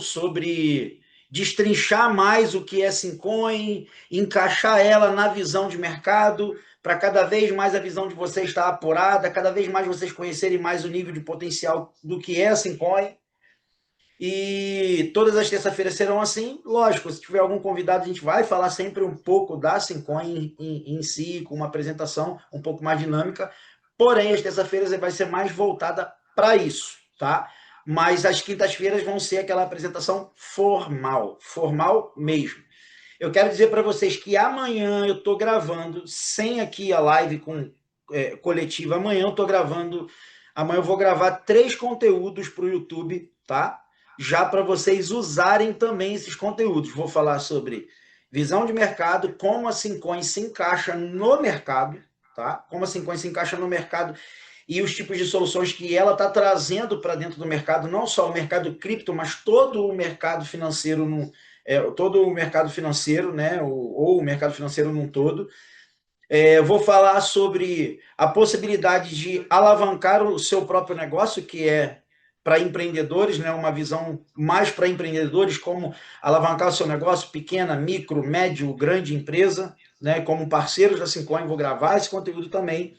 sobre destrinchar mais o que é Simcoin, encaixar ela na visão de mercado, para cada vez mais a visão de vocês estar apurada, cada vez mais vocês conhecerem mais o nível de potencial do que é Simcoin. E todas as terças-feiras serão assim. Lógico, se tiver algum convidado, a gente vai falar sempre um pouco da Simcoin em si, com uma apresentação um pouco mais dinâmica. Porém, as terças-feiras vai ser mais voltada para isso, tá? Mas as quintas-feiras vão ser aquela apresentação formal, formal mesmo. Eu quero dizer para vocês que amanhã eu estou gravando, sem aqui a live com coletiva, amanhã eu vou gravar 3 conteúdos para o YouTube, tá? Já para vocês usarem também esses conteúdos. Vou falar sobre visão de mercado, como a Simcoin se encaixa no mercado, tá? Como a Simcoin se encaixa no mercado e os tipos de soluções que ela está trazendo para dentro do mercado, não só o mercado cripto, mas todo o mercado financeiro, todo o mercado financeiro, né, ou o mercado financeiro num todo. Vou falar sobre a possibilidade de alavancar o seu próprio negócio, que é para empreendedores, né, uma visão mais para empreendedores, como alavancar o seu negócio, pequena, micro, médio, grande empresa, né, como parceiros da Simcoin, vou gravar esse conteúdo também.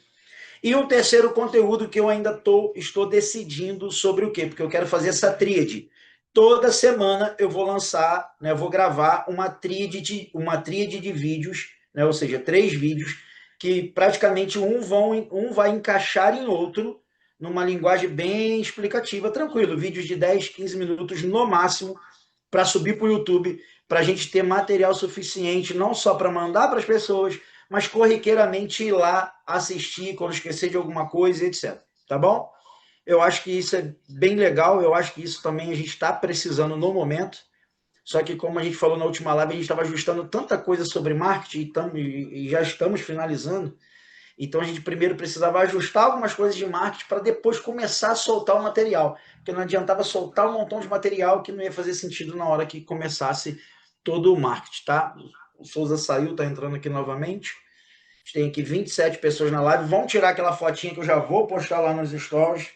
E um terceiro conteúdo que eu ainda estou decidindo sobre o quê? Porque eu quero fazer essa tríade. Toda semana eu vou lançar, né, eu vou gravar uma tríade de vídeos, né, ou seja, 3 vídeos, que praticamente um vai encaixar em outro, numa linguagem bem explicativa, tranquilo, vídeos de 10, 15 minutos no máximo, para subir para o YouTube, para a gente ter material suficiente, não só para mandar para as pessoas, mas corriqueiramente ir lá assistir quando esquecer de alguma coisa, etc. Tá bom? Eu acho que isso é bem legal, eu acho que isso também a gente está precisando no momento. Só que, como a gente falou na última live, a gente estava ajustando tanta coisa sobre marketing e já estamos finalizando. Então, a gente primeiro precisava ajustar algumas coisas de marketing para depois começar a soltar o material. Porque não adiantava soltar um montão de material que não ia fazer sentido na hora que começasse todo o marketing, tá? O Souza saiu, está entrando aqui novamente. A gente tem aqui 27 pessoas na live. Vamos tirar aquela fotinha que eu já vou postar lá nos stories.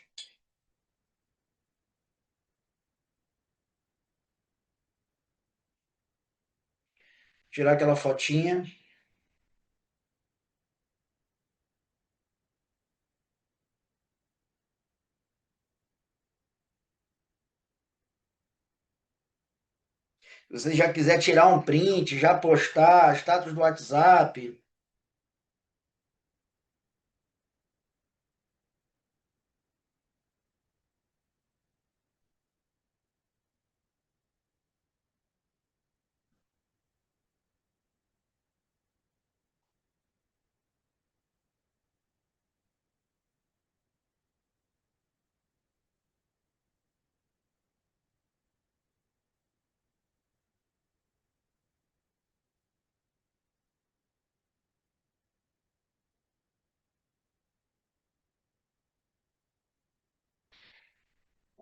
Tirar aquela fotinha. Se você já quiser tirar um print, já postar, status do WhatsApp.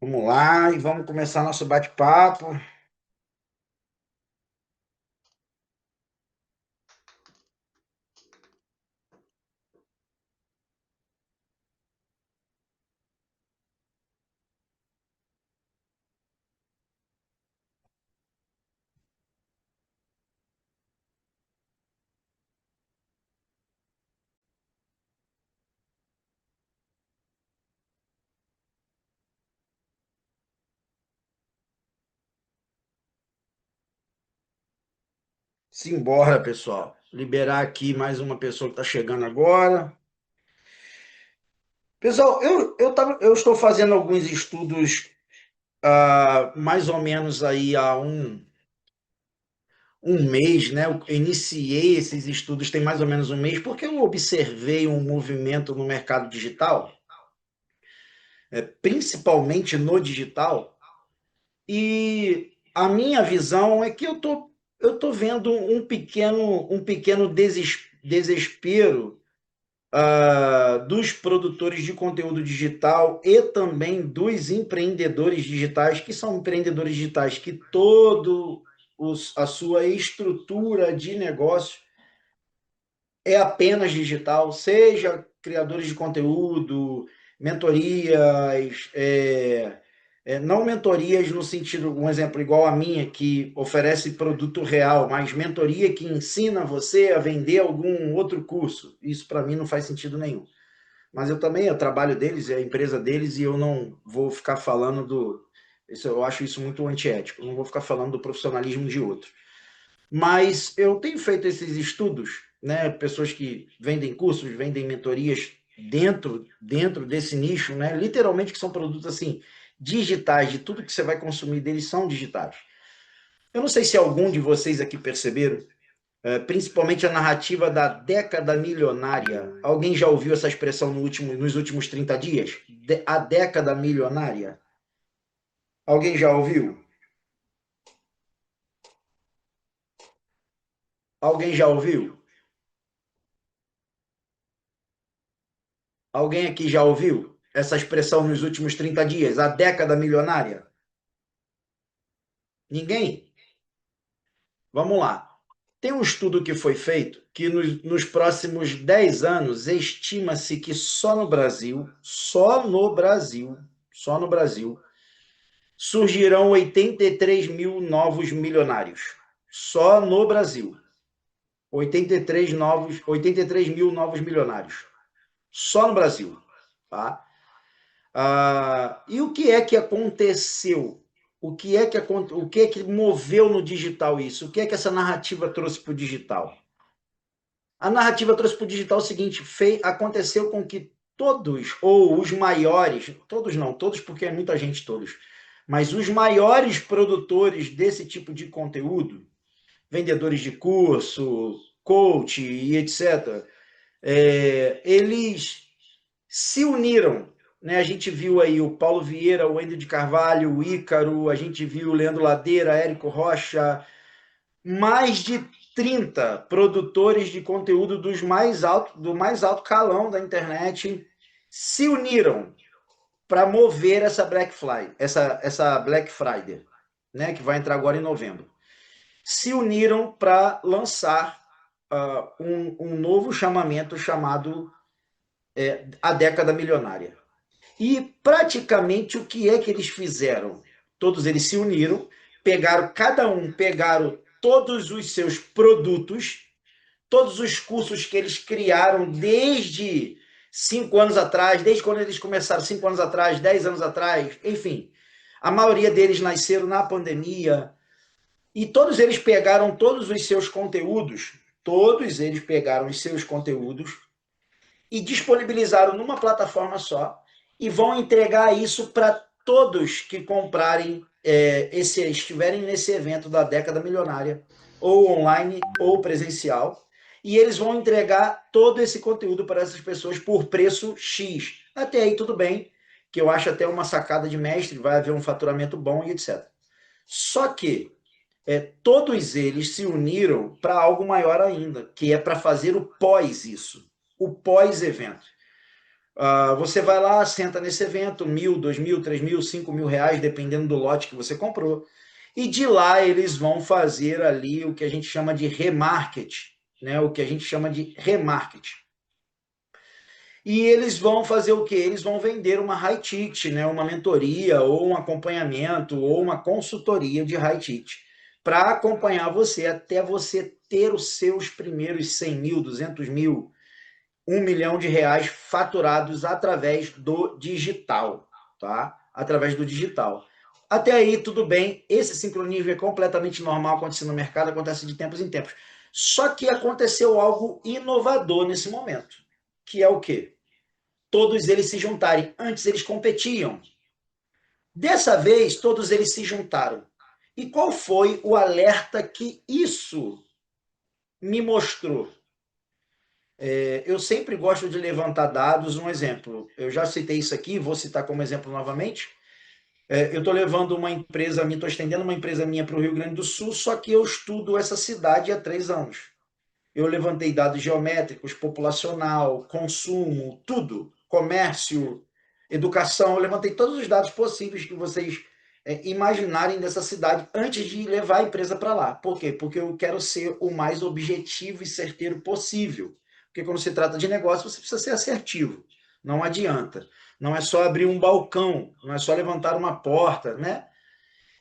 Vamos lá e vamos começar nosso bate-papo. Simbora, pessoal. Liberar aqui mais uma pessoa que está chegando agora. Pessoal, eu estou fazendo alguns estudos mais ou menos aí há um mês, né? Eu iniciei esses estudos tem mais ou menos um mês, porque eu observei um movimento no mercado digital, principalmente no digital, e a minha visão é que eu tô vendo um pequeno desespero dos produtores de conteúdo digital e também dos empreendedores digitais, que são empreendedores digitais que a sua estrutura de negócio é apenas digital, seja criadores de conteúdo, mentorias, Não mentorias no sentido, um exemplo igual a minha, que oferece produto real, mas mentoria que ensina você a vender algum outro curso. Isso para mim não faz sentido nenhum. Mas eu trabalho deles, é a empresa deles, e eu não vou ficar falando eu acho isso muito antiético, eu não vou ficar falando do profissionalismo de outro. Mas eu tenho feito esses estudos, né? Pessoas que vendem cursos, vendem mentorias dentro desse nicho, né? Literalmente que são produtos assim digitais, de tudo que você vai consumir deles são digitais. Eu não sei se algum de vocês aqui perceberam, principalmente a narrativa da década milionária. Alguém já ouviu essa expressão nos últimos 30 dias? A década milionária? Alguém já ouviu? Alguém já ouviu? Alguém aqui já ouviu essa expressão nos últimos 30 dias? A década milionária? Ninguém? Vamos lá. Tem um estudo que foi feito que nos próximos 10 anos estima-se que só no Brasil, surgirão 83 mil novos milionários. Só no Brasil. 83 mil novos milionários. Só no Brasil. Tá? E o que é que aconteceu? O que é que moveu no digital isso? O que é que essa narrativa trouxe para o digital? A narrativa trouxe para o digital o seguinte: aconteceu com que todos, ou os maiores, todos não, todos porque é muita gente, todos, mas os maiores produtores desse tipo de conteúdo, vendedores de curso, coach e etc., eles se uniram. Né? A gente viu aí o Paulo Vieira, o Wendel de Carvalho, o Ícaro, a gente viu o Leandro Ladeira, Érico Rocha, mais de 30 produtores de conteúdo do mais alto calão da internet se uniram para mover essa Black Friday, né, que vai entrar agora em novembro. Se uniram para lançar um novo chamamento chamado A Década Milionária. E praticamente o que é que eles fizeram? Todos eles se uniram, pegaram todos os seus produtos, todos os cursos que eles criaram desde 5 anos atrás, desde quando eles começaram 5 anos atrás, 10 anos atrás, enfim. A maioria deles nasceram na pandemia, e todos eles pegaram todos eles pegaram os seus conteúdos e disponibilizaram numa plataforma só e vão entregar isso para todos que comprarem, estiverem nesse evento da Década Milionária, ou online ou presencial, e eles vão entregar todo esse conteúdo para essas pessoas por preço X. Até aí tudo bem, que eu acho até uma sacada de mestre, vai haver um faturamento bom e etc. Só que todos eles se uniram para algo maior ainda, que é para fazer o pós isso, o pós-evento. Você vai lá, senta nesse evento, 1.000, 2.000, 3.000, 5.000 reais, dependendo do lote que você comprou, e de lá eles vão fazer ali o que a gente chama de remarket, né? O que a gente chama de remarket. E eles vão fazer o quê? Eles vão vender uma high ticket, né? Uma mentoria, ou um acompanhamento, ou uma consultoria de high ticket, para acompanhar você até você ter os seus primeiros 100 mil, 200 mil, 1 milhão de reais faturados através do digital, tá? Através do digital. Até aí, tudo bem, esse sincronismo é completamente normal acontecer no mercado, acontece de tempos em tempos. Só que aconteceu algo inovador nesse momento, que é o quê? Todos eles se juntarem. Antes eles competiam. Dessa vez, todos eles se juntaram. E qual foi o alerta que isso me mostrou? Eu sempre gosto de levantar dados. Um exemplo, eu já citei isso aqui, vou citar como exemplo novamente. Eu estou levando uma empresa minha, estou estendendo uma empresa minha para o Rio Grande do Sul, só que eu estudo essa cidade há 3 anos. Eu levantei dados geométricos, populacional, consumo, tudo, comércio, educação. Eu levantei todos os dados possíveis que vocês imaginarem dessa cidade antes de levar a empresa para lá. Por quê? Porque eu quero ser o mais objetivo e certeiro possível. Porque quando se trata de negócio, você precisa ser assertivo. Não adianta. não é só abrir um balcão, não é só levantar uma porta, né?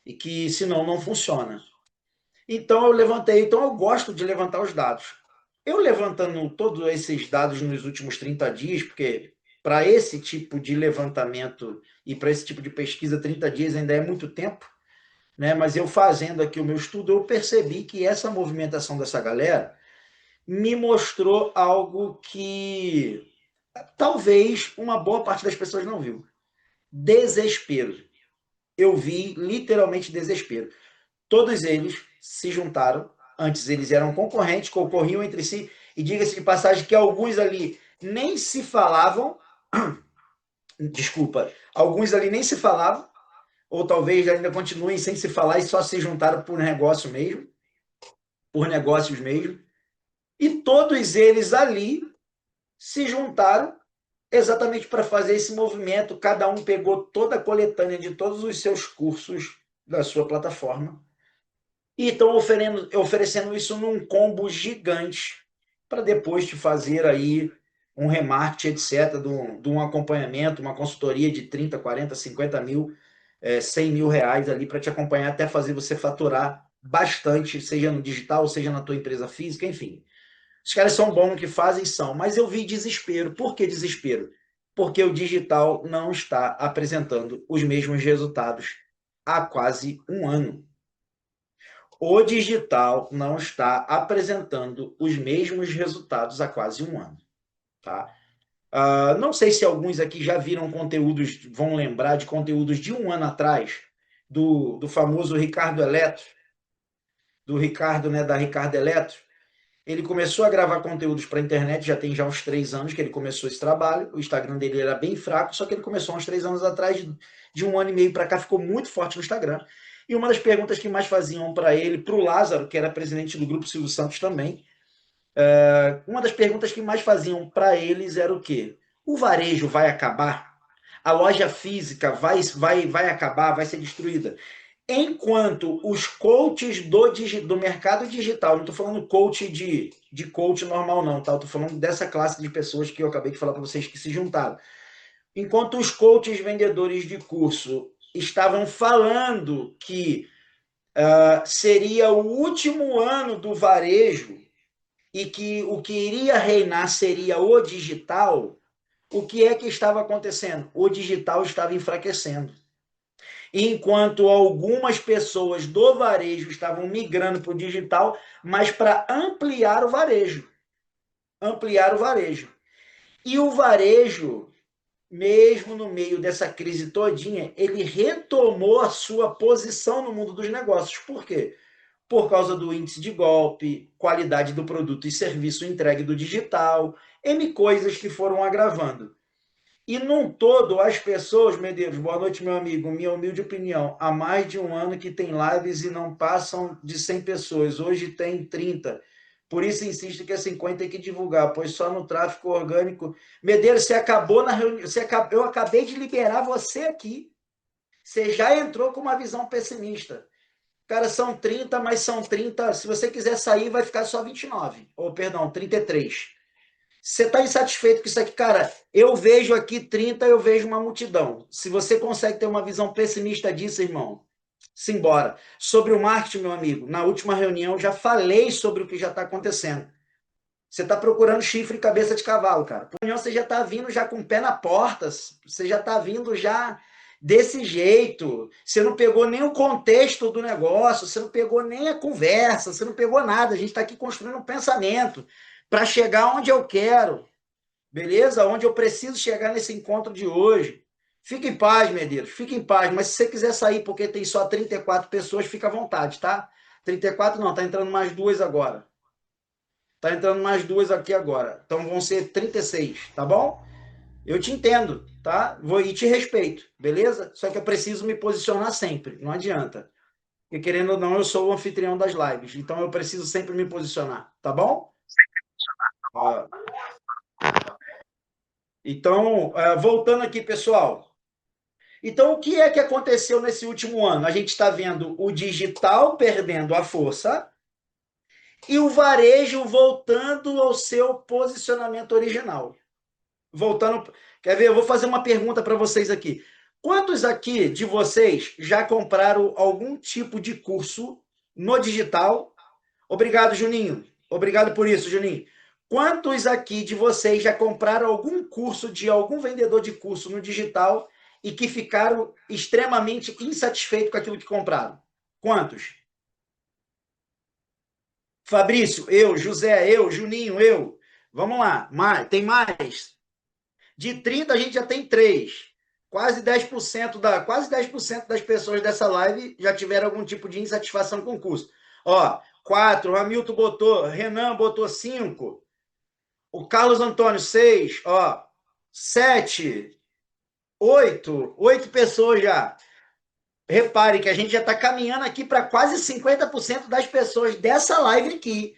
E que senão não funciona. Então eu levantei, então eu gosto de levantar os dados. Eu levantando todos esses dados nos últimos 30 dias, porque para esse tipo de levantamento e para esse tipo de pesquisa, 30 dias ainda é muito tempo, né? Mas eu fazendo aqui o meu estudo, eu percebi que essa movimentação dessa galera me mostrou algo que talvez uma boa parte das pessoas não viu. Desespero. Eu vi literalmente desespero. Todos eles se juntaram. Antes eles eram concorrentes, concorriam entre si, e diga-se de passagem que alguns ali nem se falavam, desculpa, alguns ali nem se falavam, ou talvez ainda continuem sem se falar e só se juntaram por negócio mesmo, por negócios mesmo, e todos eles ali se juntaram exatamente para fazer esse movimento. Cada um pegou toda a coletânea de todos os seus cursos da sua plataforma e estão oferecendo isso num combo gigante para depois te fazer aí um remarketing, etc., de um acompanhamento, uma consultoria de 30, 40, 50 mil, 100 mil reais ali para te acompanhar até fazer você faturar bastante, seja no digital, seja na tua empresa física, enfim. Os caras são bons no que fazem, são, mas eu vi desespero. Por que desespero? Porque o digital não está apresentando os mesmos resultados há quase um ano. O digital não está apresentando os mesmos resultados há quase um ano, tá? Não sei se alguns aqui já viram conteúdos, vão lembrar de conteúdos de um ano atrás, do famoso Ricardo Eletro, do Ricardo, né, da Ricardo Eletro. Ele começou a gravar conteúdos para a internet, já tem já uns 3 anos que ele começou esse trabalho. O Instagram dele era bem fraco, só que ele começou uns 3 anos atrás, de um ano e meio para cá, ficou muito forte no Instagram. E uma das perguntas que mais faziam para ele, para o Lázaro, que era presidente do Grupo Silvio Santos também, uma das perguntas que mais faziam para eles era o quê? O varejo vai acabar? A loja física vai acabar, vai ser destruída? Enquanto os coaches do mercado digital, não estou falando coach de coach normal não, tá? Estou falando dessa classe de pessoas que eu acabei de falar para vocês que se juntaram. Enquanto os coaches vendedores de curso estavam falando que seria o último ano do varejo e que o que iria reinar seria o digital, o que é que estava acontecendo? O digital estava enfraquecendo. Enquanto algumas pessoas do varejo estavam migrando para o digital, mas para ampliar o varejo. Ampliar o varejo. E o varejo, mesmo no meio dessa crise todinha, ele retomou a sua posição no mundo dos negócios. Por quê? Por causa do índice de golpe, qualidade do produto e serviço entregue do digital, N coisas que foram agravando. E num todo, as pessoas, Medeiros, boa noite, meu amigo, minha humilde opinião, há mais de um ano que tem lives e não passam de 100 pessoas, hoje tem 30. Por isso insisto que a 50 tem que divulgar, pois só no tráfego orgânico. Medeiros, você acabou na reunião, eu acabei de liberar você aqui. Você já entrou com uma visão pessimista. Cara, são 30, mas são 30. Se você quiser sair, vai ficar só 29. Ou, perdão, 33. Você está insatisfeito com isso aqui? Cara, eu vejo aqui 30, eu vejo uma multidão. Se você consegue ter uma visão pessimista disso, irmão, simbora. Sobre o marketing, meu amigo, na última reunião já falei sobre o que já está acontecendo. Você está procurando chifre e cabeça de cavalo, cara. Por reunião você já está vindo já com o pé na porta, você já está vindo já desse jeito. Você não pegou nem o contexto do negócio, você não pegou nem a conversa, você não pegou nada. A gente está aqui construindo um pensamento para chegar onde eu quero, beleza? Onde eu preciso chegar nesse encontro de hoje. Fique em paz, Medeiros, fique em paz. Mas se você quiser sair porque tem só 34 pessoas, fica à vontade, tá? 34 não, tá entrando mais duas agora. Tá entrando mais duas aqui agora. Então vão ser 36, tá bom? Eu te entendo, tá? Vou e te respeito, beleza? Só que eu preciso me posicionar sempre, não adianta. Porque querendo ou não, eu sou o anfitrião das lives, então eu preciso sempre me posicionar, tá bom? Ó, então, voltando aqui, pessoal. Então, o que é que aconteceu nesse último ano? A gente está vendo o digital perdendo a força e o varejo voltando ao seu posicionamento original. voltando, quer ver? Eu vou fazer uma pergunta para vocês aqui. Quantos aqui de vocês já compraram algum tipo de curso no digital? Obrigado, Juninho. Obrigado por isso, Juninho. Quantos aqui de vocês já compraram algum curso de algum vendedor de curso no digital e que ficaram extremamente insatisfeitos com aquilo que compraram? Quantos? Fabrício, eu, José, eu, Juninho, eu. Vamos lá. Tem mais? De 30 a gente já tem 3. Quase 10% das pessoas dessa live já tiveram algum tipo de insatisfação com o curso. Ó, 4, o Hamilton botou, Renan botou 5, o Carlos Antônio 6, ó, 7, 8 pessoas já. Repare que a gente já está caminhando aqui para quase 50% das pessoas dessa live aqui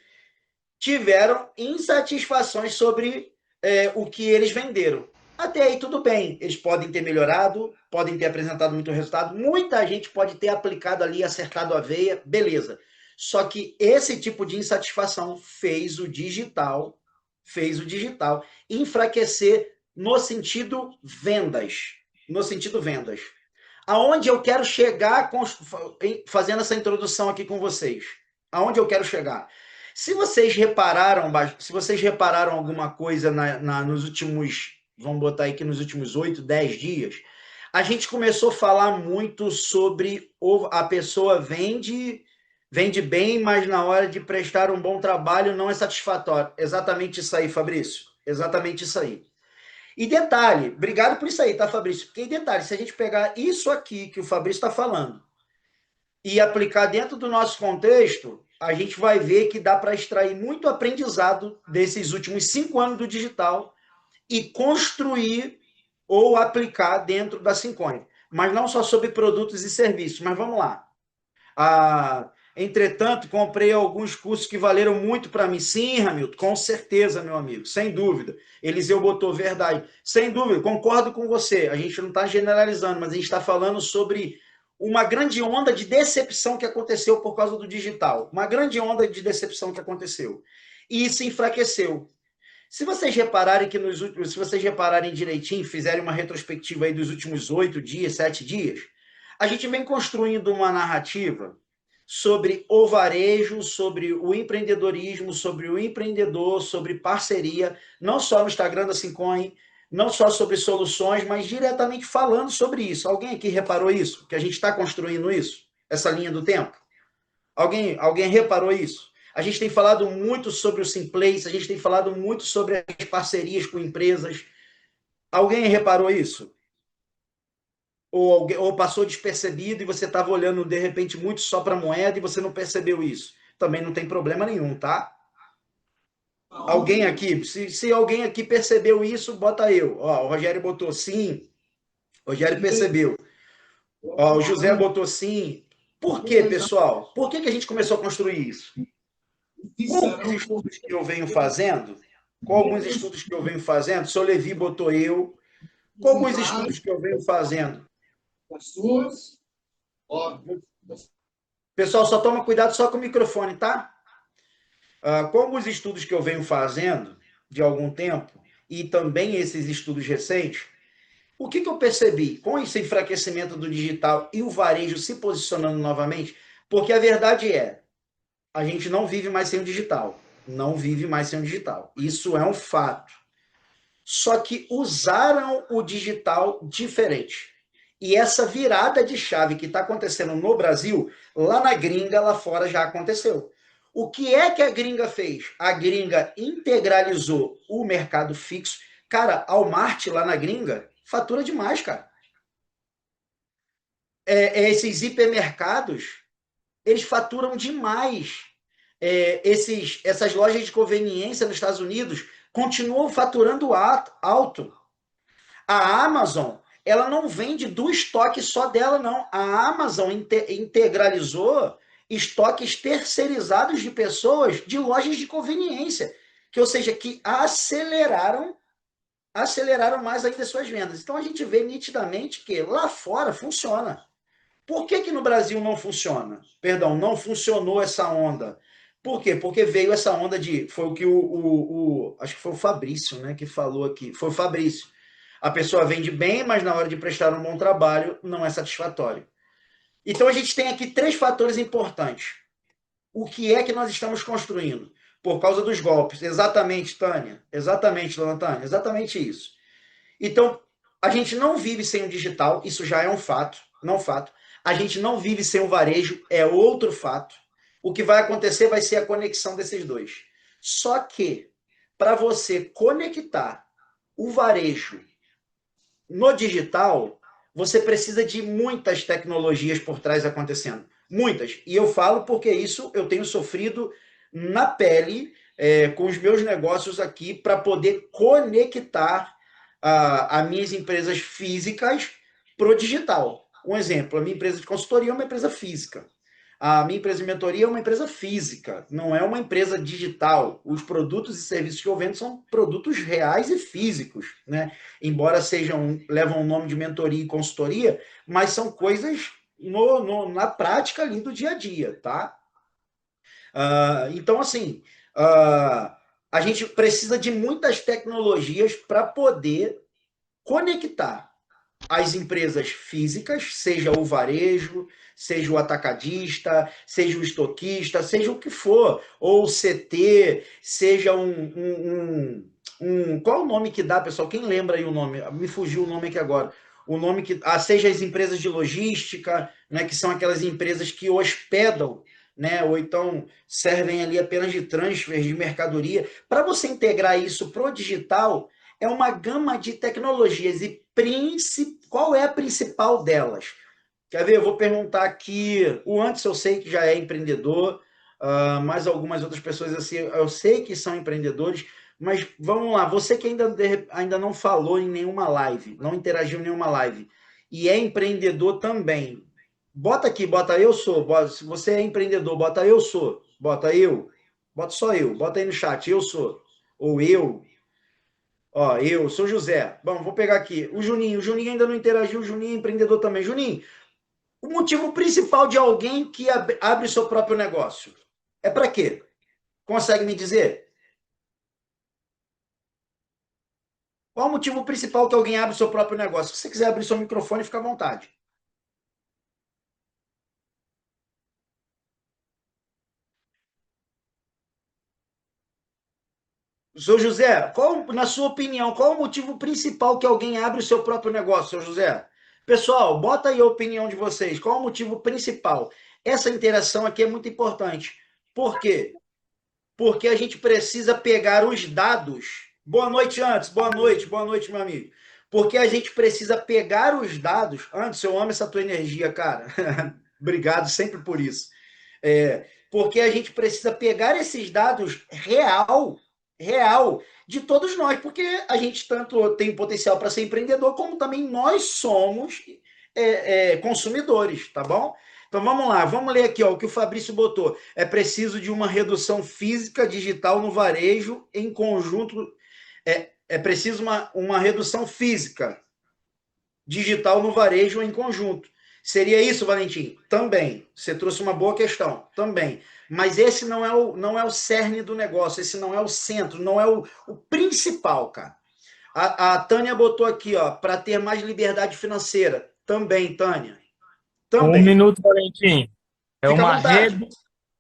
tiveram insatisfações sobre o que eles venderam. Até aí tudo bem, eles podem ter melhorado, podem ter apresentado muito resultado, muita gente pode ter aplicado ali, acertado a veia, beleza. Só que esse tipo de insatisfação fez o digital enfraquecer no sentido vendas, no sentido vendas. Aonde eu quero chegar fazendo essa introdução aqui com vocês? Aonde eu quero chegar? Se vocês repararam alguma coisa nos últimos, vamos botar aqui nos últimos 8, 10 dias, a gente começou a falar muito sobre a pessoa vende bem, mas na hora de prestar um bom trabalho não é satisfatório. Exatamente isso aí, Fabrício. Exatamente isso aí. E detalhe, obrigado por isso aí, tá, Fabrício? Porque detalhe, se a gente pegar isso aqui que o Fabrício está falando e aplicar dentro do nosso contexto, a gente vai ver que dá para extrair muito aprendizado desses últimos 5 anos do digital e construir ou aplicar dentro da Synchrony. Mas não só sobre produtos e serviços, mas vamos lá. Entretanto, comprei alguns cursos que valeram muito para mim. Sim, Hamilton, com certeza, meu amigo, sem dúvida. Eliseu botou verdade. Sem dúvida, concordo com você. A gente não está generalizando, mas a gente está falando sobre uma grande onda de decepção que aconteceu por causa do digital. Uma grande onda de decepção que aconteceu. E isso enfraqueceu. Se vocês repararem se vocês repararem direitinho, fizerem uma retrospectiva aí dos últimos 8 dias, 7 dias, a gente vem construindo uma narrativa sobre o varejo, sobre o empreendedorismo, sobre o empreendedor, sobre parceria, não só no Instagram da Synchrony, não só sobre soluções, mas diretamente falando sobre isso. Alguém aqui reparou isso? Que a gente está construindo isso? Essa linha do tempo? Alguém reparou isso? A gente tem falado muito sobre o Simplace, a gente tem falado muito sobre as parcerias com empresas. Alguém reparou isso? Ou passou despercebido e você estava olhando, de repente, muito só para a moeda e você não percebeu isso? Também não tem problema nenhum, tá? Alguém aqui, se alguém aqui percebeu isso, bota eu. Ó, o Rogério botou sim, o Rogério percebeu. Ó, o José botou sim. Por quê, pessoal? Por que a gente começou a construir isso? Com alguns estudos que eu venho fazendo, seu Levi botou eu, com alguns estudos que eu venho fazendo. Pessoal, só toma cuidado só com o microfone, tá? Com alguns estudos que eu venho fazendo de algum tempo, e também esses estudos recentes, o que eu percebi com esse enfraquecimento do digital e o varejo se posicionando novamente? Porque a verdade é, a gente não vive mais sem o digital. Não vive mais sem o digital. Isso é um fato. Só que usaram o digital diferente. E essa virada de chave que está acontecendo no Brasil, lá na gringa, lá fora já aconteceu. O que é que a gringa fez? A gringa integralizou o mercado fixo. Cara, a Walmart lá na gringa fatura demais, cara. Esses hipermercados, eles faturam demais. Essas lojas de conveniência nos Estados Unidos continuam faturando alto. A Amazon, ela não vende do estoque só dela, não. A Amazon integralizou estoques terceirizados de pessoas de lojas de conveniência, ou seja, que aceleraram mais ainda suas vendas. Então a gente vê nitidamente que lá fora funciona. Por que no Brasil não funciona? Perdão, não funcionou essa onda? Por quê? Porque veio essa onda de. Foi o que acho que foi o Fabrício, né, que falou aqui. Foi o Fabrício. A pessoa vende bem, mas na hora de prestar um bom trabalho não é satisfatório. Então a gente tem aqui três fatores importantes. O que é que nós estamos construindo? Por causa dos golpes. Exatamente, Tânia. Exatamente, dona Tânia. Exatamente isso. Então, a gente não vive sem o digital, isso já é um fato, não fato. A gente não vive sem o varejo, é outro fato. O que vai acontecer vai ser a conexão desses dois. Só que, para você conectar o varejo no digital, você precisa de muitas tecnologias por trás acontecendo. Muitas. E eu falo porque isso eu tenho sofrido na pele com os meus negócios aqui para poder conectar as minhas empresas físicas para o digital. Um exemplo, a minha empresa de consultoria é uma empresa física. A minha empresa de mentoria é uma empresa física, não é uma empresa digital. Os produtos e serviços que eu vendo são produtos reais e físicos, né? Embora levam o nome de mentoria e consultoria, mas são coisas na prática ali do dia a dia, tá? Então, assim, a gente precisa de muitas tecnologias para poder conectar as empresas físicas, seja o varejo, seja o atacadista, seja o estoquista, seja o que for, ou o CT, seja qual é o nome que dá, pessoal? Quem lembra aí o nome? Me fugiu o nome aqui agora. O nome que. Seja as empresas de logística, né, que são aquelas empresas que hospedam, né, ou então servem ali apenas de transfer de mercadoria. Para você integrar isso para o digital, é uma gama de tecnologias e qual é a principal delas? Quer ver? Eu vou perguntar aqui. O antes eu sei que já é empreendedor, mas algumas outras pessoas assim, eu sei que são empreendedores, mas vamos lá. Você que ainda não falou em nenhuma live, não interagiu em nenhuma live, e é empreendedor também. Bota aqui, bota eu sou. Se você é empreendedor, bota eu sou. Bota eu. Bota só eu. Bota aí no chat, eu sou. Ou eu. Ó, eu sou José. Bom, vou pegar aqui. O Juninho ainda não interagiu, o Juninho é empreendedor também. Juninho, o motivo principal de alguém que abre seu próprio negócio é para quê? Consegue me dizer? Qual o motivo principal que alguém abre seu próprio negócio? Se você quiser abrir seu microfone, fica à vontade. Seu José, na sua opinião, qual o motivo principal que alguém abre o seu próprio negócio, seu José? Pessoal, bota aí a opinião de vocês. Qual o motivo principal? Essa interação aqui é muito importante. Por quê? Porque a gente precisa pegar os dados. Boa noite, antes. Boa noite, meu amigo. Porque a gente precisa pegar os dados. Antes, eu amo essa tua energia, cara. Obrigado sempre por isso. Porque a gente precisa pegar esses dados real, de todos nós, porque a gente tanto tem potencial para ser empreendedor, como também nós somos consumidores, tá bom? Então vamos lá, vamos ler aqui ó, o que o Fabrício botou. É preciso de uma redução física digital no varejo em conjunto. É preciso uma redução física digital no varejo em conjunto. Seria isso, Valentim? Também. Você trouxe uma boa questão. Também. Mas esse não é o cerne do negócio, esse não é o centro, não é o principal, cara. A Tânia botou aqui, ó, para ter mais liberdade financeira. Também, Tânia. Um Também. minuto, Valentim. É Fica à uma, vontade. reedu...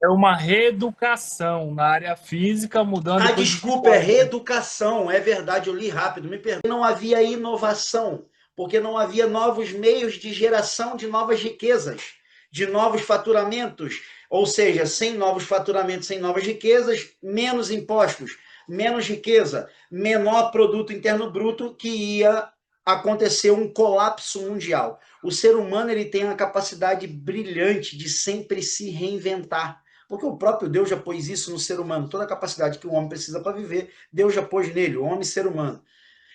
é uma reeducação na área física, mudando para o Desculpa, é digital, né? reeducação, é verdade, eu li rápido, me perdoe. Não havia inovação, porque não havia novos meios de geração de novas riquezas, de novos faturamentos, ou seja, sem novos faturamentos, sem novas riquezas, menos impostos, menos riqueza, menor produto interno bruto, que ia acontecer um colapso mundial. O ser humano ele tem a capacidade brilhante de sempre se reinventar. Porque o próprio Deus já pôs isso no ser humano, toda a capacidade que o homem precisa para viver, Deus já pôs nele, o homem ser humano.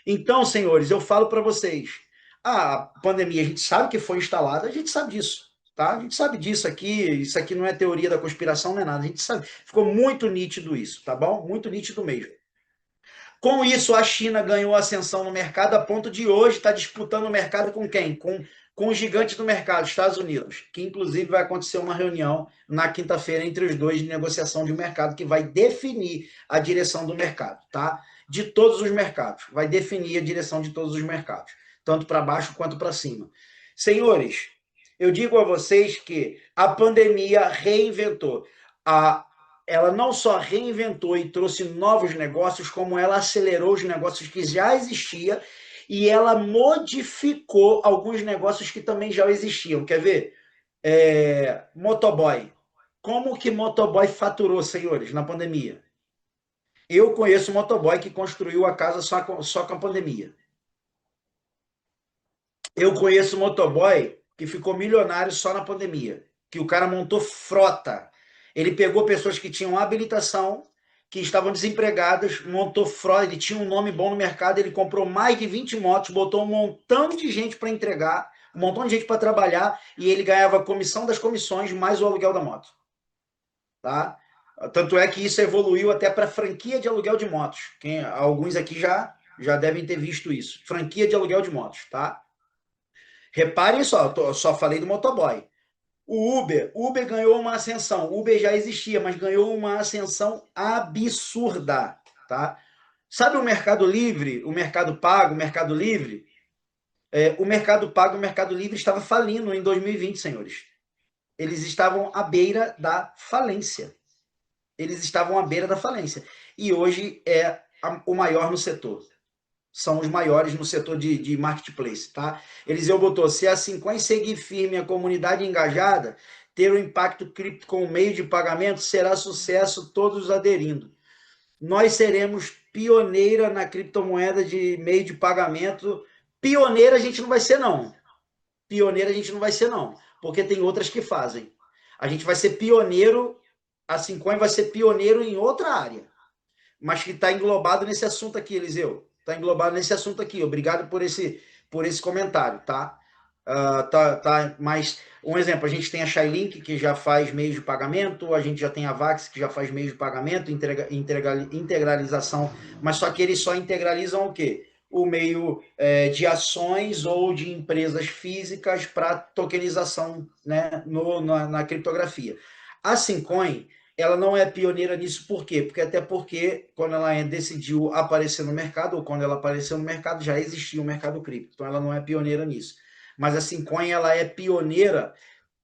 Então, senhores, eu falo para vocês, a pandemia a gente sabe que foi instalada, a gente sabe disso, tá? A gente sabe disso aqui, isso aqui não é teoria da conspiração, não é nada, a gente sabe. Ficou muito nítido isso, tá bom? Muito nítido mesmo. Com isso, a China ganhou ascensão no mercado a ponto de hoje estar disputando o mercado com quem? com o gigante do mercado, Estados Unidos, que inclusive vai acontecer uma reunião na quinta-feira entre os dois de negociação de mercado que vai definir a direção do mercado, tá? De todos os mercados, vai definir a direção de todos os mercados, tanto para baixo quanto para cima. Senhores, eu digo a vocês que a pandemia reinventou. Ela não só reinventou e trouxe novos negócios, como ela acelerou os negócios que já existiam e ela modificou alguns negócios que também já existiam. Quer ver? Motoboy. Como que motoboy faturou, senhores, na pandemia? Eu conheço motoboy que construiu a casa só com a pandemia. Eu conheço motoboy que ficou milionário só na pandemia, que o cara montou frota. Ele pegou pessoas que tinham habilitação, que estavam desempregadas, montou frota, ele tinha um nome bom no mercado, ele comprou mais de 20 motos, botou um montão de gente para entregar, um montão de gente para trabalhar, e ele ganhava a comissão das comissões mais o aluguel da moto. Tá? Tanto é que isso evoluiu até para franquia de aluguel de motos. Alguns aqui já devem ter visto isso. Franquia de aluguel de motos, tá? Reparem só, só falei do motoboy. O Uber ganhou uma ascensão. O Uber já existia, mas ganhou uma ascensão absurda, tá? Sabe o Mercado Livre, o Mercado Pago, o Mercado Livre? O Mercado Pago e o Mercado Livre estava falindo em 2020, senhores. Eles estavam à beira da falência. Eles estavam à beira da falência. E hoje é o maior no setor. São os maiores no setor de marketplace, tá? Eliseu botou, se a Cincoin seguir firme a comunidade engajada, ter o impacto cripto como meio de pagamento, será sucesso, todos aderindo. Nós seremos pioneira na criptomoeda de meio de pagamento. Pioneira a gente não vai ser, não. Pioneira a gente não vai ser, não. Porque tem outras que fazem. A gente vai ser pioneiro, a Cincoin vai ser pioneiro em outra área. Mas que está englobado nesse assunto aqui, Eliseu. Está englobado nesse assunto aqui. Obrigado por esse comentário, tá? Mas, um exemplo, a gente tem a Shylink, que já faz meios de pagamento, a gente já tem a Vax, que já faz meios de pagamento, integralização, mas só que eles só integralizam o quê? O meio de ações ou de empresas físicas para tokenização, né, na criptografia. A Cincoin, ela não é pioneira nisso, por quê? Porque quando ela decidiu aparecer no mercado, ou quando ela apareceu no mercado, já existia o mercado cripto, então ela não é pioneira nisso. Mas a Cincoin, ela é pioneira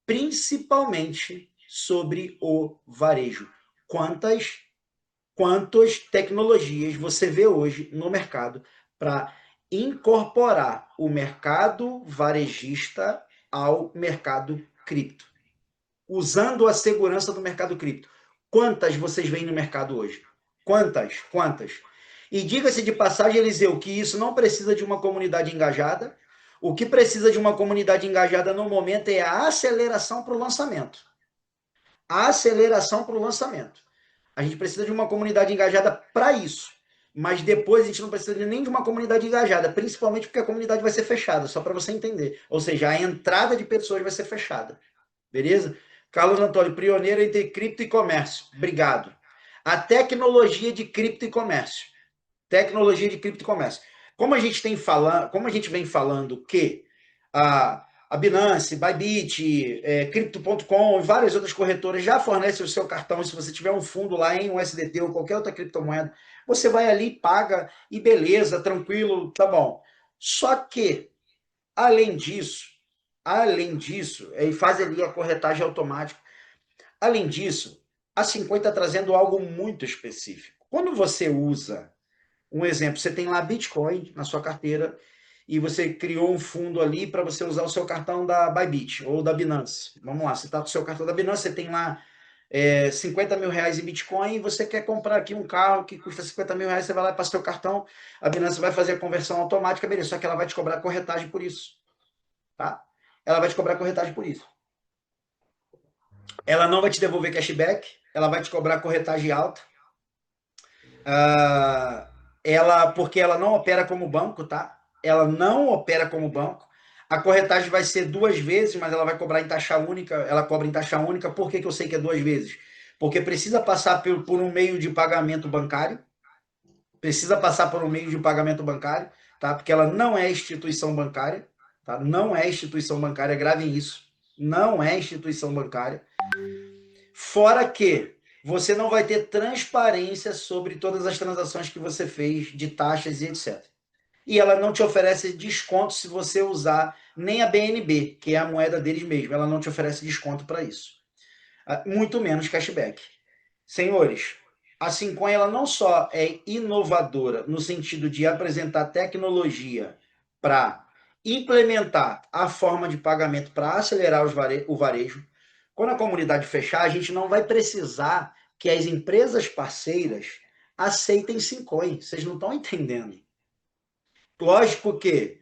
principalmente sobre o varejo. Quantas tecnologias você vê hoje no mercado para incorporar o mercado varejista ao mercado cripto, usando a segurança do mercado cripto? Quantas vocês veem no mercado hoje? Quantas? E diga-se de passagem, Eliseu, que isso não precisa de uma comunidade engajada. O que precisa de uma comunidade engajada no momento é a aceleração para o lançamento. A aceleração para o lançamento. A gente precisa de uma comunidade engajada para isso. Mas depois a gente não precisa nem de uma comunidade engajada, principalmente porque a comunidade vai ser fechada, só para você entender. Ou seja, a entrada de pessoas vai ser fechada. Beleza? Carlos Antônio, pioneiro entre cripto e comércio. Obrigado. A tecnologia de cripto e comércio. Tecnologia de cripto e comércio. Como a gente vem falando que a Binance, Bybit, Crypto.com e várias outras corretoras já fornecem o seu cartão, e se você tiver um fundo lá em USDT ou qualquer outra criptomoeda, você vai ali, paga e beleza, tranquilo, tá bom. Só que, além disso, e faz ali a corretagem automática. Além disso, a Cincoin está trazendo algo muito específico. Quando você usa, um exemplo, você tem lá Bitcoin na sua carteira e você criou um fundo ali para você usar o seu cartão da Bybit ou da Binance. Vamos lá, você está com o seu cartão da Binance, você tem lá 50 mil reais em Bitcoin e você quer comprar aqui um carro que custa 50 mil reais, você vai lá e passa o seu cartão, a Binance vai fazer a conversão automática, beleza, só que ela vai te cobrar corretagem por isso. Tá? Ela vai te cobrar corretagem por isso. Ela não vai te devolver cashback, ela vai te cobrar corretagem alta. Porque ela não opera como banco, tá? Ela não opera como banco. A corretagem vai ser 2 vezes, mas ela vai cobrar em taxa única. Ela cobra em taxa única. Por que eu sei que é 2 vezes? Porque precisa passar por um meio de pagamento bancário. Tá? Porque ela não é instituição bancária. tá? Não é instituição bancária, gravem isso. Não é instituição bancária. Fora que você não vai ter transparência sobre todas as transações que você fez, de taxas e etc. E ela não te oferece desconto se você usar nem a BNB, que é a moeda deles mesmo. Ela não te oferece desconto para isso. Muito menos cashback. Senhores, a Simcoin ela não só é inovadora no sentido de apresentar tecnologia para implementar a forma de pagamento para acelerar o varejo. Quando a comunidade fechar, a gente não vai precisar que as empresas parceiras aceitem Simcoin. Vocês não estão entendendo. Lógico que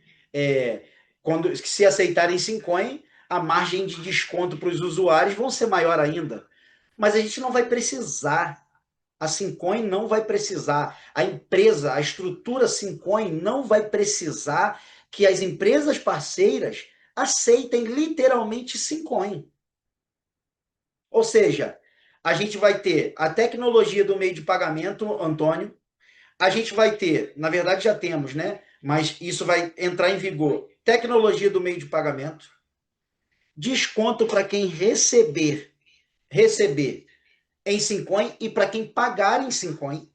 quando se aceitarem Simcoin, a margem de desconto para os usuários vão ser maior ainda. Mas a gente não vai precisar. A Simcoin não vai precisar. A empresa, a estrutura Simcoin não vai precisar que as empresas parceiras aceitem literalmente Simcoin. Ou seja, a gente vai ter a tecnologia do meio de pagamento, Antônio. A gente vai ter, na verdade já temos, né? Mas isso vai entrar em vigor. Tecnologia do meio de pagamento. Desconto para quem receber em Simcoin e para quem pagar em Simcoin.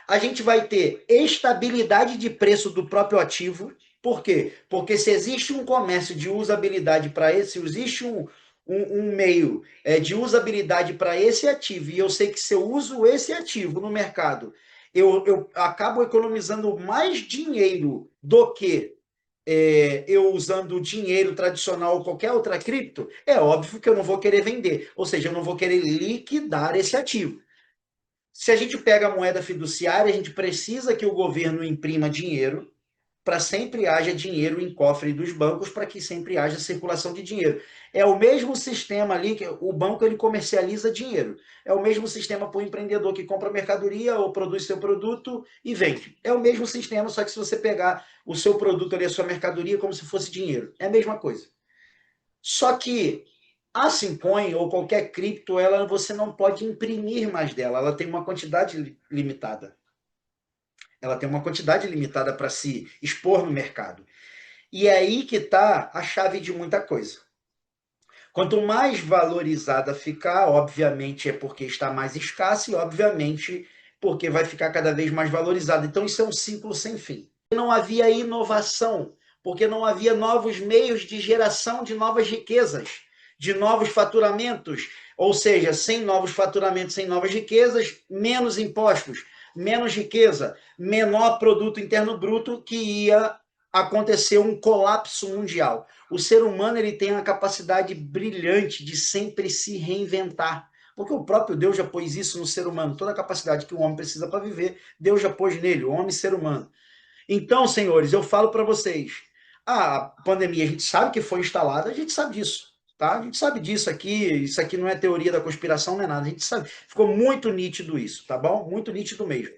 A gente vai ter estabilidade de preço do próprio ativo. Por quê? Porque se existe um comércio de usabilidade para esse, se existe um meio de usabilidade para esse ativo, e eu sei que se eu uso esse ativo no mercado, eu acabo economizando mais dinheiro do que eu usando dinheiro tradicional ou qualquer outra cripto, é óbvio que eu não vou querer vender. Ou seja, eu não vou querer liquidar esse ativo. Se a gente pega a moeda fiduciária, a gente precisa que o governo imprima dinheiro para sempre haja dinheiro em cofre dos bancos, para que sempre haja circulação de dinheiro. É o mesmo sistema ali, que o banco ele comercializa dinheiro. É o mesmo sistema para o empreendedor que compra mercadoria ou produz seu produto e vende. É o mesmo sistema, só que se você pegar o seu produto ali, a sua mercadoria, como se fosse dinheiro. É a mesma coisa. Só que a Simcoin ou qualquer cripto, você não pode imprimir mais dela. Ela tem uma quantidade limitada. Ela tem uma quantidade limitada para se expor no mercado. E é aí que está a chave de muita coisa. Quanto mais valorizada ficar, obviamente é porque está mais escassa e, obviamente, porque vai ficar cada vez mais valorizada. Então, isso é um ciclo sem fim. Não havia inovação, porque não havia novos meios de geração de novas riquezas, de novos faturamentos. Ou seja, sem novos faturamentos, sem novas riquezas, menos impostos, menos riqueza, menor produto interno bruto, que ia acontecer um colapso mundial. O ser humano ele tem a capacidade brilhante de sempre se reinventar, porque o próprio Deus já pôs isso no ser humano, toda a capacidade que o homem precisa para viver, Deus já pôs nele, o homem ser humano. Então, senhores, eu falo para vocês, a pandemia a gente sabe que foi instalada, a gente sabe disso, tá? A gente sabe disso aqui, isso aqui não é teoria da conspiração, não é nada, a gente sabe. Ficou muito nítido isso, tá bom? Muito nítido mesmo.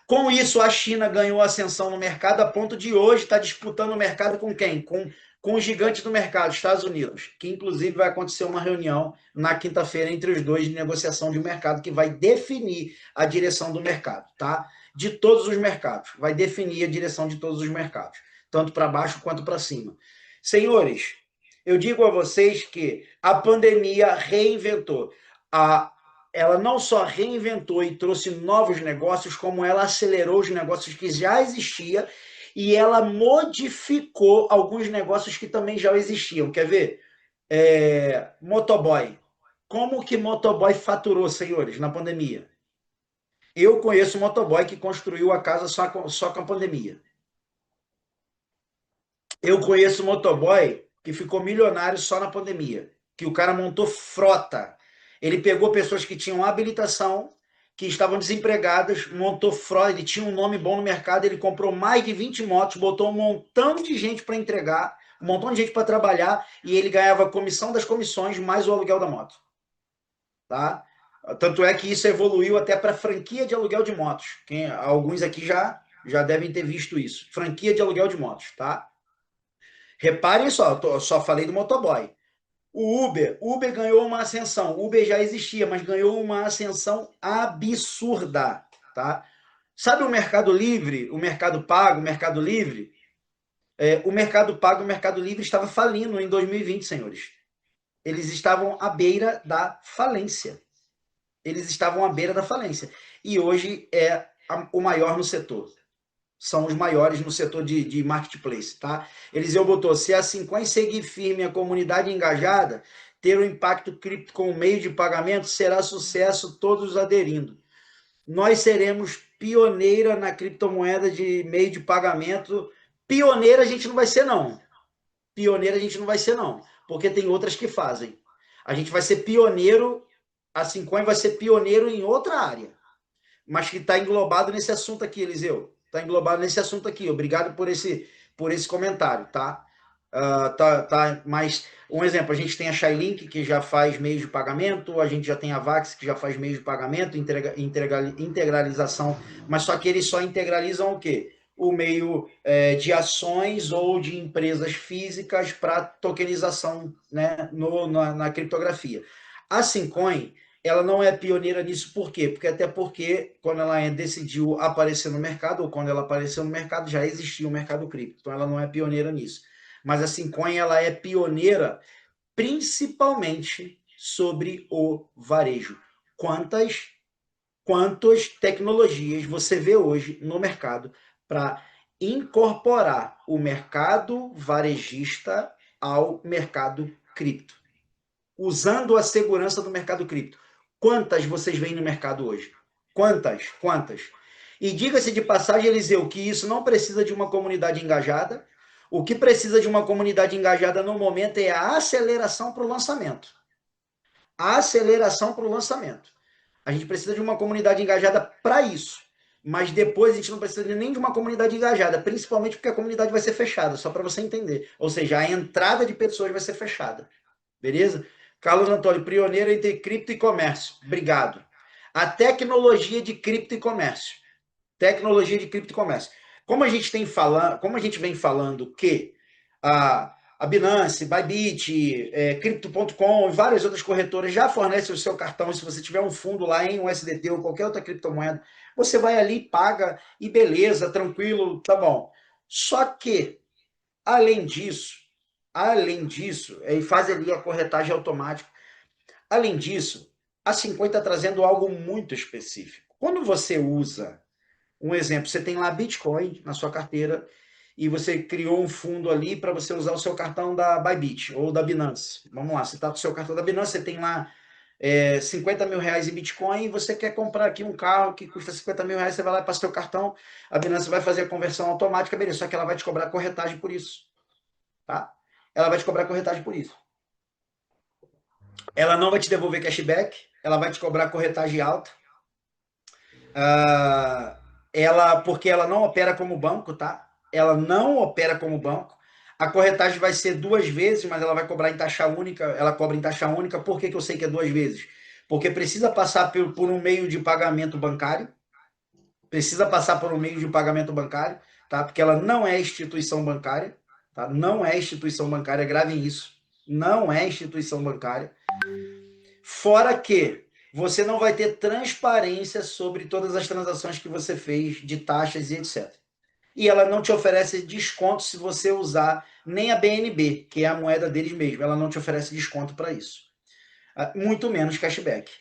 Com isso, a China ganhou ascensão no mercado a ponto de hoje estar disputando o mercado com quem? Com o gigante do mercado, Estados Unidos, que inclusive vai acontecer uma reunião na quinta-feira entre os dois de negociação de mercado que vai definir a direção do mercado, tá? De todos os mercados, vai definir a direção de todos os mercados, tanto para baixo quanto para cima. Senhores, eu digo a vocês que a pandemia reinventou ela não só reinventou e trouxe novos negócios, como ela acelerou os negócios que já existiam e ela modificou alguns negócios que também já existiam. Quer ver? Motoboy. Como que motoboy faturou, senhores, na pandemia? Eu conheço um motoboy que construiu a casa só com a pandemia. Eu conheço um motoboy que ficou milionário só na pandemia, que o cara montou frota. Ele pegou pessoas que tinham habilitação, que estavam desempregadas, montou frota, ele tinha um nome bom no mercado, ele comprou mais de 20 motos, botou um montão de gente para entregar, um montão de gente para trabalhar, e ele ganhava a comissão das comissões mais o aluguel da moto. Tá? Tanto é que isso evoluiu até para franquia de aluguel de motos. Alguns aqui já devem ter visto isso. Franquia de aluguel de motos, tá? Reparem só, eu só falei do motoboy. O Uber ganhou uma ascensão. O Uber já existia, mas ganhou uma ascensão absurda, tá? Sabe o Mercado Livre, o Mercado Pago, o Mercado Livre? O Mercado Pago e o Mercado Livre estava falindo em 2020, senhores. Eles estavam à beira da falência. Eles estavam à beira da falência. E hoje é o maior no setor. São os maiores no setor de marketplace, tá? Eliseu botou, se a Cincoin seguir firme a comunidade engajada, ter o impacto cripto como meio de pagamento, será sucesso, todos aderindo. Nós seremos pioneira na criptomoeda de meio de pagamento. Pioneira a gente não vai ser, não. Pioneira a gente não vai ser, não. Porque tem outras que fazem. A gente vai ser pioneiro, a Cincoin vai ser pioneiro em outra área. Mas que está englobado nesse assunto aqui, Eliseu. Está englobado nesse assunto aqui. Obrigado por esse comentário, tá? Mas, um exemplo, a gente tem a Shylink, que já faz meios de pagamento, a gente já tem a Vax, que já faz meios de pagamento, integralização, mas só que eles só integralizam o quê? O meio de ações ou de empresas físicas para tokenização, né, na criptografia. A Cincoin, ela não é pioneira nisso, por quê? Até porque quando ela decidiu aparecer no mercado, ou quando ela apareceu no mercado, já existia o mercado cripto, então ela não é pioneira nisso. Mas a Cincoin, ela é pioneira principalmente sobre o varejo. Quantas tecnologias você vê hoje no mercado para incorporar o mercado varejista ao mercado cripto, usando a segurança do mercado cripto? Quantas vocês veem no mercado hoje? Quantas? E diga-se de passagem, Eliseu, que isso não precisa de uma comunidade engajada. O que precisa de uma comunidade engajada no momento é a aceleração para o lançamento. A aceleração para o lançamento. A gente precisa de uma comunidade engajada para isso. Mas depois a gente não precisa nem de uma comunidade engajada, principalmente porque a comunidade vai ser fechada, só para você entender. Ou seja, a entrada de pessoas vai ser fechada. Beleza? Carlos Antônio, pioneiro entre cripto e comércio. Obrigado. A tecnologia de cripto e comércio. Tecnologia de cripto e comércio. Como a gente vem falando que a Binance, Bybit, Crypto.com e várias outras corretoras já fornecem o seu cartão, e se você tiver um fundo lá em USDT ou qualquer outra criptomoeda, você vai ali, paga e beleza, tranquilo, tá bom. Só que, além disso, e faz ali a corretagem automática, além disso, a 50 está trazendo algo muito específico. Quando você usa, um exemplo, você tem lá Bitcoin na sua carteira e você criou um fundo ali para você usar o seu cartão da Bybit ou da Binance. Vamos lá, você está com o seu cartão da Binance, você tem lá 50 mil reais em Bitcoin e você quer comprar aqui um carro que custa 50 mil reais, você vai lá e passa o seu cartão, a Binance vai fazer a conversão automática, beleza, só que ela vai te cobrar corretagem por isso. Tá? Ela vai te cobrar corretagem por isso. Ela não vai te devolver cashback, ela vai te cobrar corretagem alta. Porque ela não opera como banco, tá? Ela não opera como banco. A corretagem vai ser 2 vezes, mas ela vai cobrar em taxa única. Ela cobra em taxa única. Por que eu sei que é 2 vezes? Porque precisa passar por um meio de pagamento bancário. Precisa passar por um meio de pagamento bancário, tá? Porque ela não é instituição bancária, tá? Não é instituição bancária, gravem isso. Não é instituição bancária. Fora que você não vai ter transparência sobre todas as transações que você fez, de taxas e etc. E ela não te oferece desconto se você usar nem a BNB, que é a moeda deles mesmo. Ela não te oferece desconto para isso. Muito menos cashback.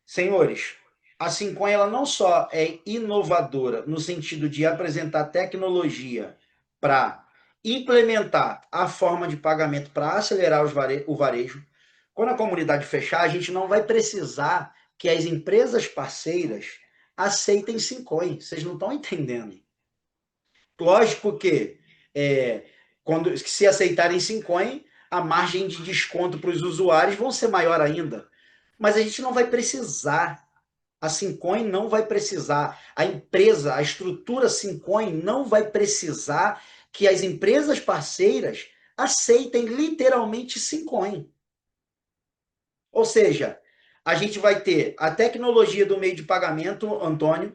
Senhores, a Cincoin ela não só é inovadora no sentido de apresentar tecnologia para implementar a forma de pagamento para acelerar o varejo. Quando a comunidade fechar, a gente não vai precisar que as empresas parceiras aceitem Cincoin. Vocês não estão entendendo. Lógico que se aceitarem Cincoin, a margem de desconto para os usuários vão ser maior ainda. Mas a gente não vai precisar. A Cincoin não vai precisar. A empresa, a estrutura Cincoin não vai precisar que as empresas parceiras aceitem literalmente Cincoin. Ou seja, a gente vai ter a tecnologia do meio de pagamento, Antônio.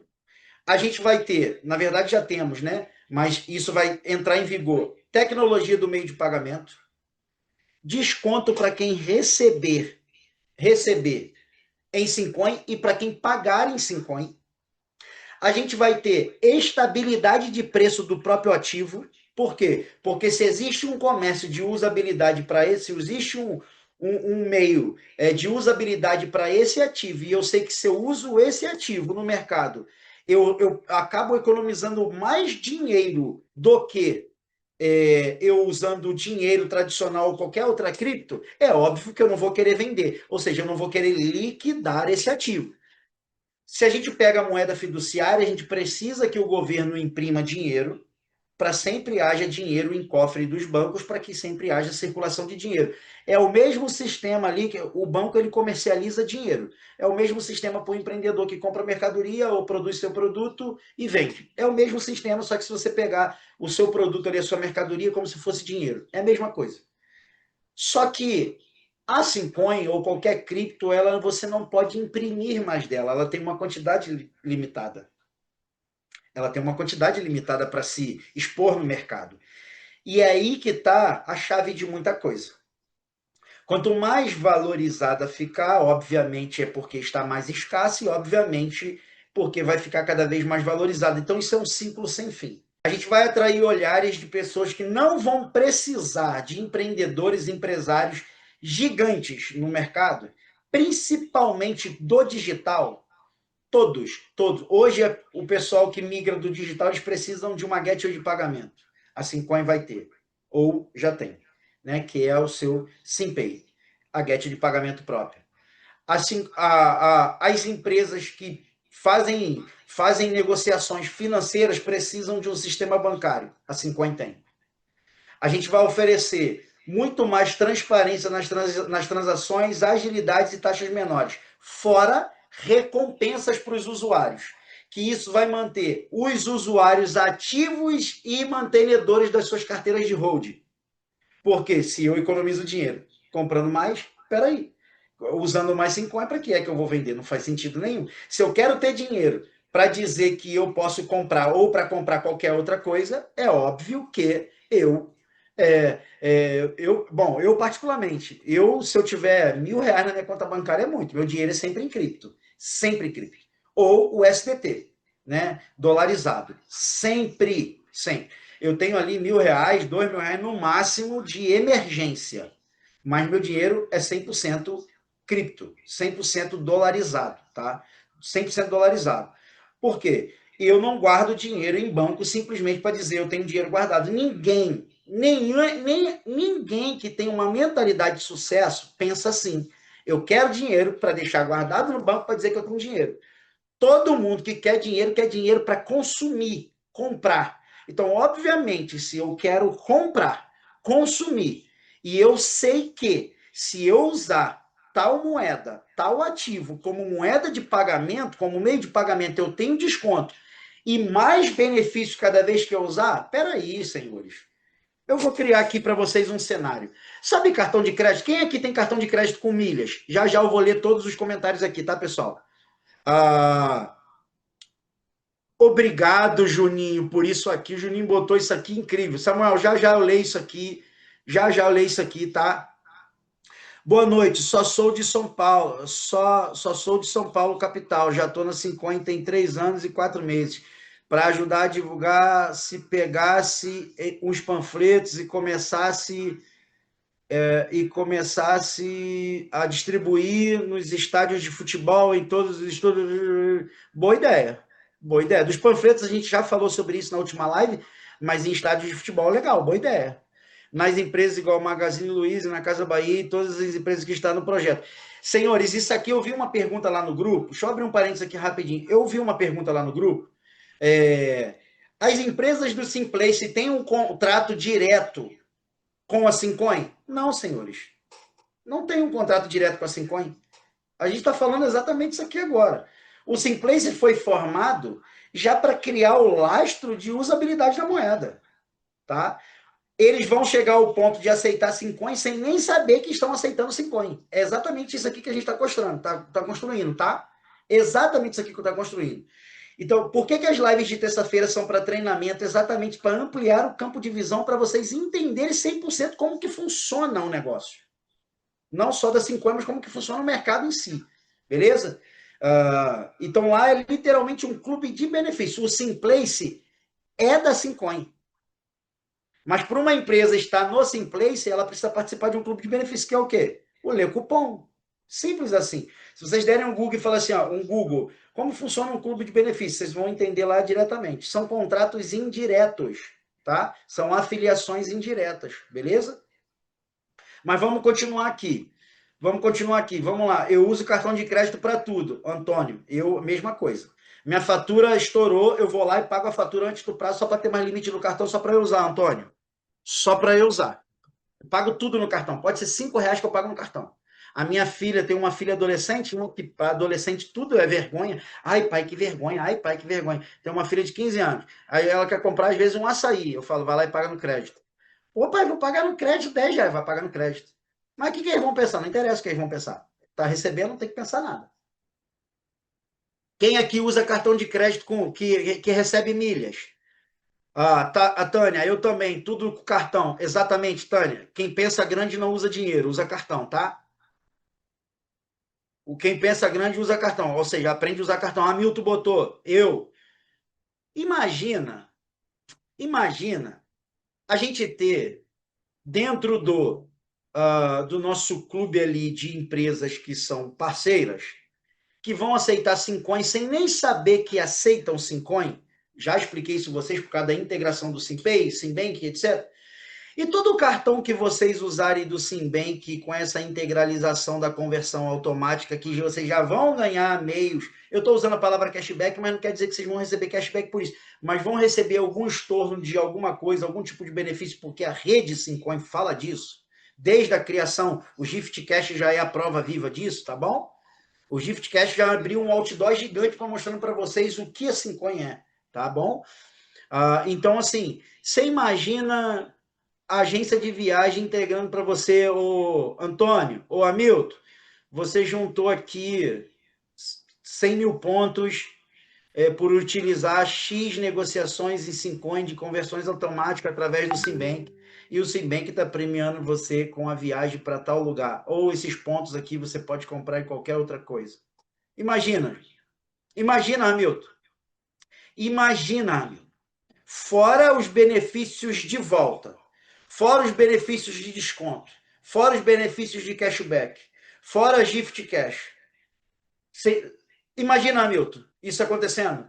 A gente vai ter, na verdade já temos, né? Mas isso vai entrar em vigor. Tecnologia do meio de pagamento. Desconto para quem receber em Cincoin e para quem pagar em Cincoin. A gente vai ter estabilidade de preço do próprio ativo. Por quê? Porque se existe um comércio de usabilidade para esse, se existe um meio de usabilidade para esse ativo, e eu sei que se eu uso esse ativo no mercado, eu acabo economizando mais dinheiro do que eu usando o dinheiro tradicional ou qualquer outra cripto, é óbvio que eu não vou querer vender, ou seja, eu não vou querer liquidar esse ativo. Se a gente pega a moeda fiduciária, a gente precisa que o governo imprima dinheiro para sempre haja dinheiro em cofre dos bancos, para que sempre haja circulação de dinheiro. É o mesmo sistema ali que o banco ele comercializa dinheiro. É o mesmo sistema para o empreendedor que compra mercadoria ou produz seu produto e vende. É o mesmo sistema, só que se você pegar o seu produto ali, a sua mercadoria, como se fosse dinheiro. É a mesma coisa. Só que a Simcoin ou qualquer cripto, ela você não pode imprimir mais dela. Ela tem uma quantidade limitada. Ela tem uma quantidade limitada para se expor no mercado. E é aí que está a chave de muita coisa. Quanto mais valorizada ficar, obviamente é porque está mais escassa e, obviamente, porque vai ficar cada vez mais valorizada. Então, isso é um ciclo sem fim. A gente vai atrair olhares de pessoas que não vão precisar de empreendedores, empresários gigantes no mercado, principalmente do digital. Todos. Hoje, o pessoal que migra do digital, eles precisam de uma gateway de pagamento. A Simcoin vai ter, ou já tem, né? Que é o seu SimPay, a gateway de pagamento própria. Assim, as empresas que fazem negociações financeiras precisam de um sistema bancário. A Simcoin tem. A gente vai oferecer muito mais transparência nas transações, agilidades e taxas menores. Fora recompensas para os usuários, que isso vai manter os usuários ativos e mantenedores das suas carteiras de hold. Porque se eu economizo dinheiro comprando mais, peraí, usando mais 5 para que é que eu vou vender? Não faz sentido nenhum. Se eu quero ter dinheiro para dizer que eu posso comprar ou para comprar qualquer outra coisa, é óbvio que eu particularmente, se eu tiver R$ 1.000 na minha conta bancária é muito, meu dinheiro é sempre em cripto, ou o SDT, né, dolarizado, sempre. Eu tenho ali R$ 1.000, R$ 2.000 no máximo de emergência, mas meu dinheiro é 100% cripto, 100% dolarizado, tá? 100% dolarizado. Por quê? Eu não guardo dinheiro em banco simplesmente para dizer eu tenho dinheiro guardado. Ninguém que tem uma mentalidade de sucesso pensa assim. Eu quero dinheiro para deixar guardado no banco para dizer que eu tenho dinheiro. Todo mundo que quer dinheiro para consumir, comprar. Então, obviamente, se eu quero comprar, consumir, e eu sei que se eu usar tal moeda, tal ativo como moeda de pagamento, como meio de pagamento, eu tenho desconto e mais benefício cada vez que eu usar, peraí, senhores. Eu vou criar aqui para vocês um cenário. Sabe cartão de crédito? Quem aqui tem cartão de crédito com milhas? Já já eu vou ler todos os comentários aqui, tá, pessoal? Obrigado, Juninho, por isso aqui. O Juninho botou isso aqui incrível. Samuel, já já eu leio isso aqui. Já já eu leio isso aqui, tá? Boa noite, só sou de São Paulo, só sou de São Paulo, capital. Já estou na 50, tem 3 anos e 4 meses. Para ajudar a divulgar, se pegasse uns panfletos e começasse a distribuir nos estádios de futebol, em todos os estúdios. Boa ideia. Boa ideia. Dos panfletos, a gente já falou sobre isso na última live, mas em estádios de futebol, legal, boa ideia. Nas empresas igual Magazine Luiza, na Casa Bahia e todas as empresas que estão no projeto. Senhores, isso aqui eu vi uma pergunta lá no grupo. Deixa eu abrir um parênteses aqui rapidinho. Eu vi uma pergunta lá no grupo. As empresas do Simplace têm um contrato direto com a Simcoin? Não, senhores. Não tem um contrato direto com a Simcoin. A gente está falando exatamente isso aqui agora. O Simplace foi formado já para criar o lastro de usabilidade da moeda. Tá? Eles vão chegar ao ponto de aceitar Simcoin sem nem saber que estão aceitando Simcoin. É exatamente isso aqui que a gente está construindo, tá? Exatamente isso aqui que está construindo. Então, por que as lives de terça-feira são para treinamento? Exatamente para ampliar o campo de visão, para vocês entenderem 100% como que funciona o negócio. Não só da Simcoin, mas como que funciona o mercado em si. Beleza? Então, lá é literalmente um clube de benefícios. O Simplace é da Simcoin. Mas para uma empresa estar no Simplace, ela precisa participar de um clube de benefícios, que é o quê? O Lê Cupom. Simples assim. Se vocês derem um Google e falar assim, ó, um Google, como funciona um clube de benefícios? Vocês vão entender lá diretamente. São contratos indiretos, tá? São afiliações indiretas, beleza? Mas vamos continuar aqui. Vamos continuar aqui. Vamos lá. Eu uso cartão de crédito para tudo, Antônio. Eu, mesma coisa. Minha fatura estourou, eu vou lá e pago a fatura antes do prazo só para ter mais limite no cartão, só para eu usar, Antônio. Só para eu usar. Eu pago tudo no cartão. Pode ser R$ 5 que eu pago no cartão. A minha filha tem uma filha adolescente, que para adolescente tudo é vergonha. Ai, pai, que vergonha. Ai, pai, que vergonha. Tem uma filha de 15 anos. Aí ela quer comprar, às vezes, um açaí. Eu falo, vai lá e paga no crédito. Ô, pai, vou pagar no crédito R$ 10. Vai pagar no crédito. Mas o que eles vão pensar? Não interessa o que eles vão pensar. Tá recebendo, não tem que pensar nada. Quem aqui usa cartão de crédito que recebe milhas? A Tânia, eu também, tudo com cartão. Exatamente, Tânia. Quem pensa grande não usa dinheiro, usa cartão, tá? Quem pensa grande usa cartão, ou seja, aprende a usar cartão. Hamilton botou, eu. Imagina a gente ter dentro do nosso clube ali de empresas que são parceiras, que vão aceitar Simcoin sem nem saber que aceitam Simcoin. Já expliquei isso a vocês por causa da integração do Simpay, Simbank, etc. E todo o cartão que vocês usarem do Simbank com essa integralização da conversão automática, que vocês já vão ganhar meios. Eu estou usando a palavra cashback, mas não quer dizer que vocês vão receber cashback por isso. Mas vão receber algum estorno de alguma coisa, algum tipo de benefício, porque a rede Simcoin fala disso. Desde a criação, o Gift Cash já é a prova viva disso, tá bom? O Gift Cash já abriu um outdoor gigante para mostrando para vocês o que a Simcoin é, tá bom? Então, assim, você imagina a agência de viagem entregando para você, o Antônio, ou Hamilton, você juntou aqui 100 mil pontos por utilizar X negociações em Simcoin de conversões automáticas através do Simbank. E o Simbank está premiando você com a viagem para tal lugar. Ou esses pontos aqui você pode comprar em qualquer outra coisa. Imagina, Hamilton. Imagina, Hamilton. Fora os benefícios de volta, fora os benefícios de desconto, fora os benefícios de cashback, fora gift cash. Imagina, Hamilton, isso acontecendo.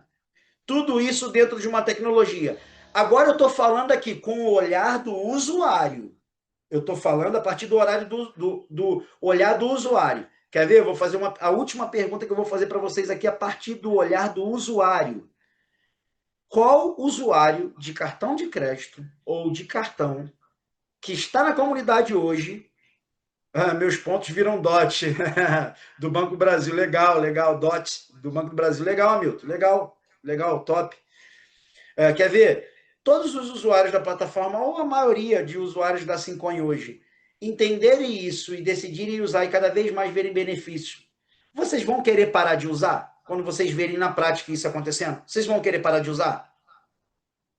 Tudo isso dentro de uma tecnologia. Agora eu estou falando aqui com o olhar do usuário. Eu estou falando a partir do horário do olhar do usuário. Quer ver? Eu vou fazer a última pergunta que eu vou fazer para vocês aqui a partir do olhar do usuário. Qual usuário de cartão de crédito ou de cartão que está na comunidade hoje, meus pontos viram DOT do Banco do Brasil, legal, DOT do Banco do Brasil, legal, Hamilton, legal, top. Quer ver? Todos os usuários da plataforma, ou a maioria de usuários da Simcoin hoje, entenderem isso e decidirem usar e cada vez mais verem benefícios, vocês vão querer parar de usar? Quando vocês verem na prática isso acontecendo? Vocês vão querer parar de usar?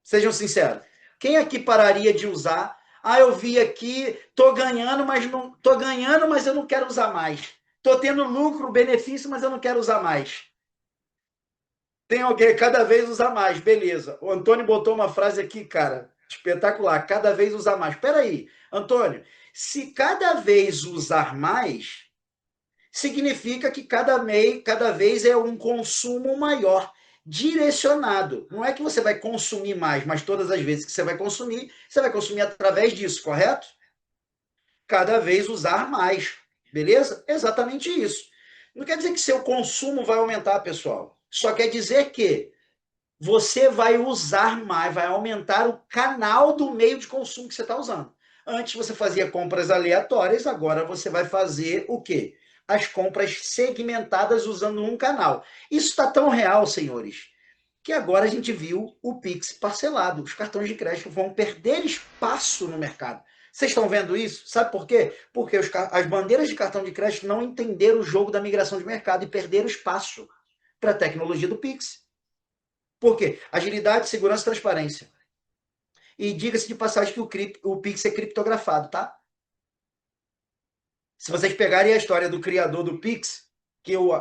Sejam sinceros. Quem aqui pararia de usar? Eu vi aqui, tô ganhando, mas eu não quero usar mais. Tô tendo lucro, benefício, mas eu não quero usar mais. Tem alguém cada vez usar mais, beleza. O Antônio botou uma frase aqui, cara, espetacular. Cada vez usar mais. Espera aí, Antônio. Se cada vez usar mais, significa que cada vez é um consumo maior, direcionado. Não é que você vai consumir mais, mas todas as vezes que você vai consumir através disso, correto? Cada vez usar mais, beleza? Exatamente isso. Não quer dizer que seu consumo vai aumentar, pessoal. Só quer dizer que você vai usar mais, vai aumentar o canal do meio de consumo que você está usando. Antes você fazia compras aleatórias, agora você vai fazer o quê? As compras segmentadas usando um canal. Isso está tão real, senhores, que agora a gente viu o Pix parcelado. Os cartões de crédito vão perder espaço no mercado. Vocês estão vendo isso? Sabe por quê? Porque as bandeiras de cartão de crédito não entenderam o jogo da migração de mercado e perderam espaço para a tecnologia do Pix. Por quê? Agilidade, segurança e transparência. E diga-se de passagem que o Pix é criptografado, tá? Se vocês pegarem a história do criador do Pix, que eu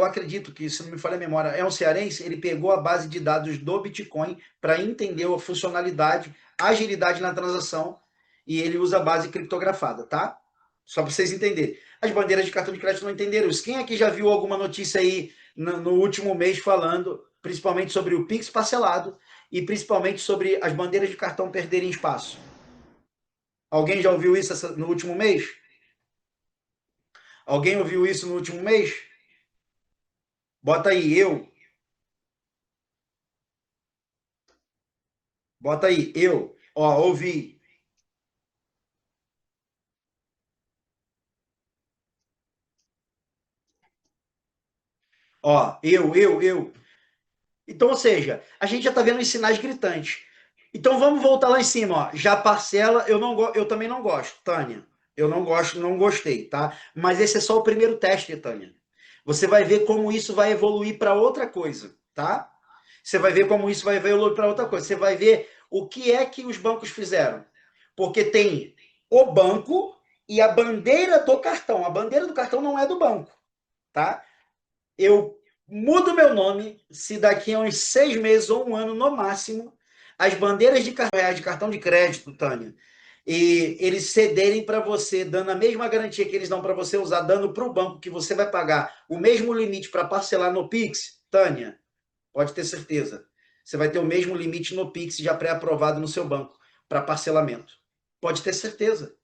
acredito que, se não me falha a memória, é um cearense, ele pegou a base de dados do Bitcoin para entender a funcionalidade agilidade na transação e ele usa base criptografada, tá? Só para vocês entenderem. As bandeiras de cartão de crédito não entenderam isso. Quem aqui já viu alguma notícia aí no último mês falando, principalmente sobre o Pix parcelado e principalmente sobre as bandeiras de cartão perderem espaço? Alguém já ouviu isso no último mês? Alguém ouviu isso no último mês? Bota aí, eu. Bota aí, eu. Ó, ouvi. Ó, eu. Então, ou seja, a gente já está vendo os sinais gritantes. Então vamos voltar lá em cima, ó. Já parcela, eu também não gosto, Tânia. Eu não gosto, não gostei, tá? Mas esse é só o primeiro teste, Tânia. Você vai ver como isso vai evoluir para outra coisa, tá? Você vai ver como isso vai evoluir para outra coisa. Você vai ver o que é que os bancos fizeram. Porque tem o banco e a bandeira do cartão. A bandeira do cartão não é do banco, tá? Eu mudo meu nome se daqui a uns 6 meses ou um ano no máximo as bandeiras de reais de cartão de crédito, Tânia, e eles cederem para você, dando a mesma garantia que eles dão para você usar, dando para o banco que você vai pagar o mesmo limite para parcelar no Pix, Tânia, pode ter certeza. Você vai ter o mesmo limite no Pix já pré-aprovado no seu banco para parcelamento. Pode ter certeza.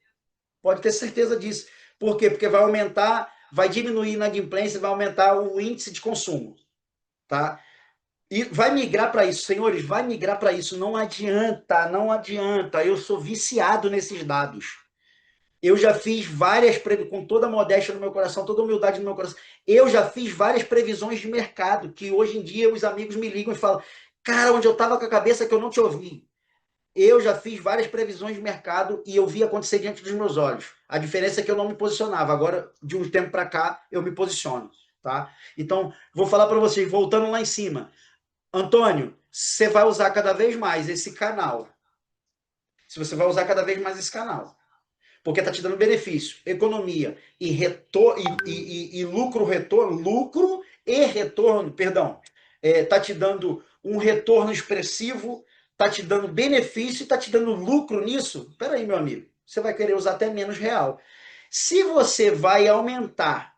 Pode ter certeza disso. Por quê? Porque vai aumentar, vai diminuir a inadimplência, vai aumentar o índice de consumo, tá? E vai migrar para isso, senhores, vai migrar para isso. Não adianta, não adianta. Eu sou viciado nesses dados. Eu já fiz várias, com toda a modéstia no meu coração, toda a humildade no meu coração, eu já fiz várias previsões de mercado, que hoje em dia os amigos me ligam e falam, cara, onde eu estava com a cabeça que eu não te ouvi. Eu já fiz várias previsões de mercado e eu vi acontecer diante dos meus olhos. A diferença é que eu não me posicionava. Agora, de um tempo para cá, eu me posiciono, tá? Então, vou falar para vocês, voltando lá em cima. Antônio, você vai usar cada vez mais esse canal. Se você vai usar cada vez mais esse canal. Porque está te dando benefício, economia e, e lucro, retorno, lucro e retorno, perdão. Está te dando um retorno expressivo, está te dando benefício e está te dando lucro nisso. Espera aí, meu amigo. Você vai querer usar até menos real. Se você vai aumentar,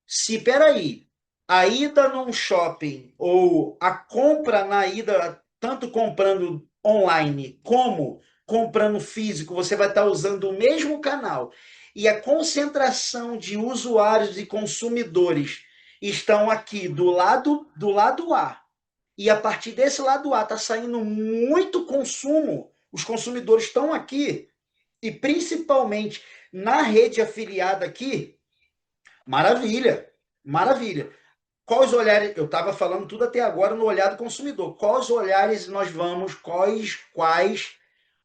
se, peraí, a ida num shopping ou a compra na ida, tanto comprando online como comprando físico, você vai estar usando o mesmo canal e a concentração de usuários e consumidores estão aqui do lado A. E a partir desse lado A está saindo muito consumo, os consumidores estão aqui e principalmente na rede afiliada aqui, maravilha, maravilha. Quais olhares, eu estava falando tudo até agora no olhar do consumidor. Quais olhares nós vamos, quais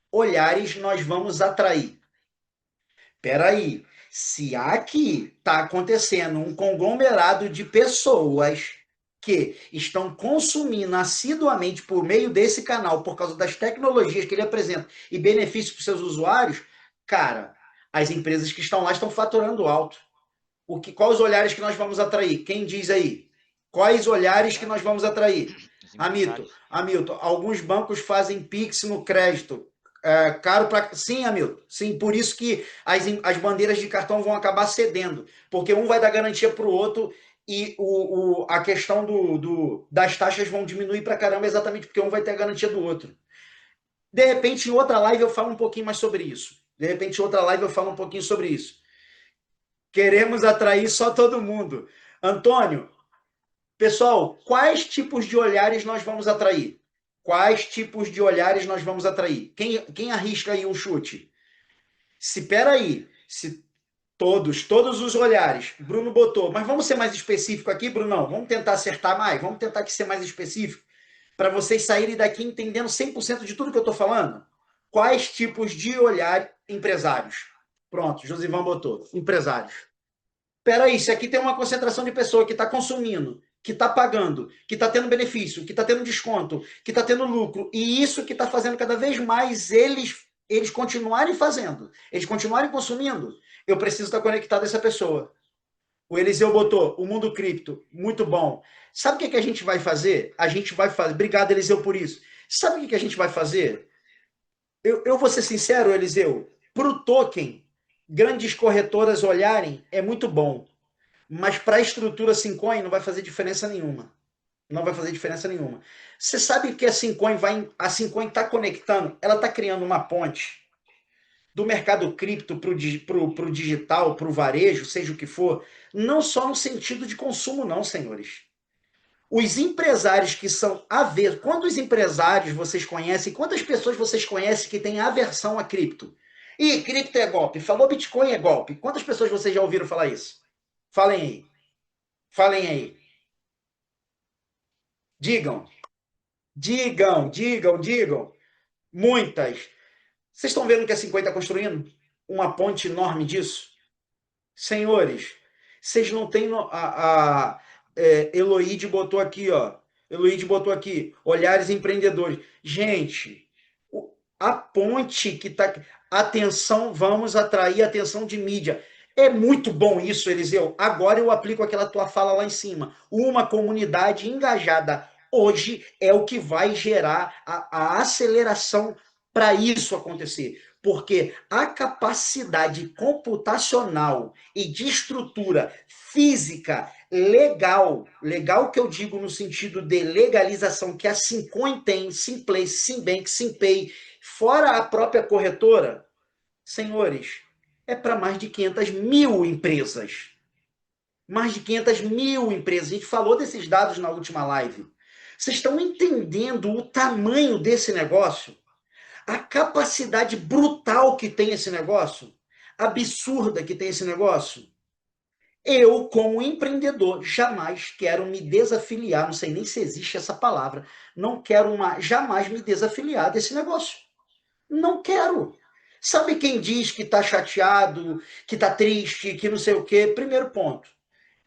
olhares nós vamos atrair? Espera aí, se aqui está acontecendo um conglomerado de pessoas que estão consumindo assiduamente por meio desse canal, por causa das tecnologias que ele apresenta e benefícios para os seus usuários, cara, as empresas que estão lá estão faturando alto. Quais olhares que nós vamos atrair? Quem diz aí? Quais olhares que nós vamos atrair? Hamilton, alguns bancos fazem Pix no crédito. Caro para. Sim, Hamilton. Sim, por isso que as bandeiras de cartão vão acabar cedendo. Porque um vai dar garantia para o outro e a questão das taxas vão diminuir para caramba, exatamente porque um vai ter a garantia do outro. De repente, em outra live eu falo um pouquinho mais sobre isso. Queremos atrair só todo mundo. Antônio, pessoal, quais tipos de olhares nós vamos atrair? Quem arrisca aí um chute? Se todos os olhares, Bruno botou, mas vamos ser mais específico aqui, Brunão? Vamos tentar acertar mais? Vamos tentar aqui ser mais específico? Para vocês saírem daqui entendendo 100% de tudo que eu estou falando? Quais tipos de olhar empresários? Pronto, Josivan botou, empresários. Peraí, se aqui tem uma concentração de pessoa que está consumindo, que está pagando, que está tendo benefício, que está tendo desconto, que está tendo lucro, e isso que está fazendo cada vez mais eles continuarem fazendo, eles continuarem consumindo, eu preciso estar conectado a essa pessoa. O Eliseu botou, o mundo cripto, muito bom. Sabe o que a gente vai fazer? Obrigado, Eliseu, por isso. Sabe o que a gente vai fazer? eu vou ser sincero, Eliseu, para o token, grandes corretoras olharem é muito bom, mas para a estrutura Simcoin não vai fazer diferença nenhuma. Não vai fazer diferença nenhuma. Você sabe que a Simcoin está conectando, ela está criando uma ponte do mercado cripto para o digital, para o varejo, seja o que for, não só no sentido de consumo, não, senhores. Os empresários que são avessos, quantos empresários vocês conhecem, quantas pessoas vocês conhecem que têm aversão a cripto? E cripto é golpe, falou Bitcoin é golpe. Quantas pessoas vocês já ouviram falar isso? Falem aí. Falem aí. Digam. Digam, digam, digam. Muitas. Vocês estão vendo que a 50 está construindo? Uma ponte enorme disso? Senhores, vocês não têm. Eloíde botou aqui, ó. Eloíde botou aqui, olhares empreendedores. Gente, a ponte que está. Atenção, vamos atrair atenção de mídia. É muito bom isso, Eliseu. Agora eu aplico aquela tua fala lá em cima. Uma comunidade engajada hoje é o que vai gerar a aceleração para isso acontecer. Porque a capacidade computacional e de estrutura física legal, legal que eu digo no sentido de legalização que a Simcoin tem, Simplace, Simbank, Simpay, fora a própria corretora, senhores, é para mais de 500 mil empresas. Mais de 500 mil empresas. A gente falou desses dados na última live. Vocês estão entendendo o tamanho desse negócio? A capacidade brutal que tem esse negócio? Absurda que tem esse negócio? Eu, como empreendedor, jamais quero me desafiliar, não sei nem se existe essa palavra, não quero jamais me desafiliar desse negócio. Não quero. Sabe quem diz que está chateado, que está triste, que não sei o quê? Primeiro ponto.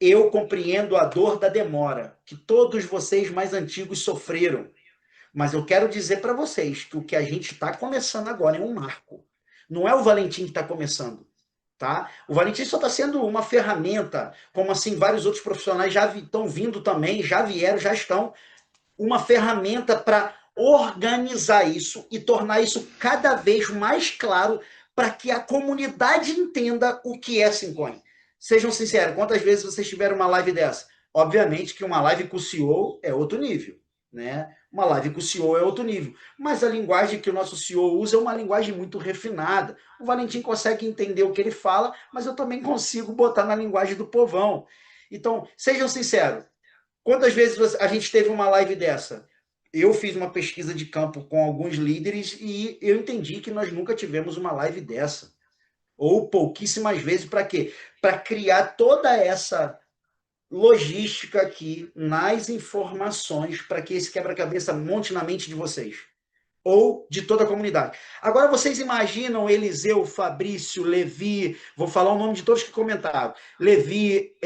Eu compreendo a dor da demora, que todos vocês mais antigos sofreram. Mas eu quero dizer para vocês que o que a gente está começando agora é um marco. Não é o Valentim que está começando. Tá? O Valentim só está sendo uma ferramenta, como assim vários outros profissionais já estão vindo também, já vieram, já estão, uma ferramenta para organizar isso e tornar isso cada vez mais claro para que a comunidade entenda o que é Simcoin. Sejam sinceros, quantas vezes vocês tiveram uma live dessa? Obviamente que uma live com o CEO é outro nível, né? Uma live com o CEO é outro nível. Mas a linguagem que o nosso CEO usa é uma linguagem muito refinada. O Valentim consegue entender o que ele fala, mas eu também consigo botar na linguagem do povão. Então, sejam sinceros, quantas vezes a gente teve uma live dessa? Eu fiz uma pesquisa de campo com alguns líderes e eu entendi que nós nunca tivemos uma live dessa. Ou pouquíssimas vezes, para quê? Para criar toda essa logística aqui nas informações para que esse quebra-cabeça monte na mente de vocês ou de toda a comunidade. Agora vocês imaginam Eliseu, Fabrício, Levi, vou falar o nome de todos que comentaram, Levi,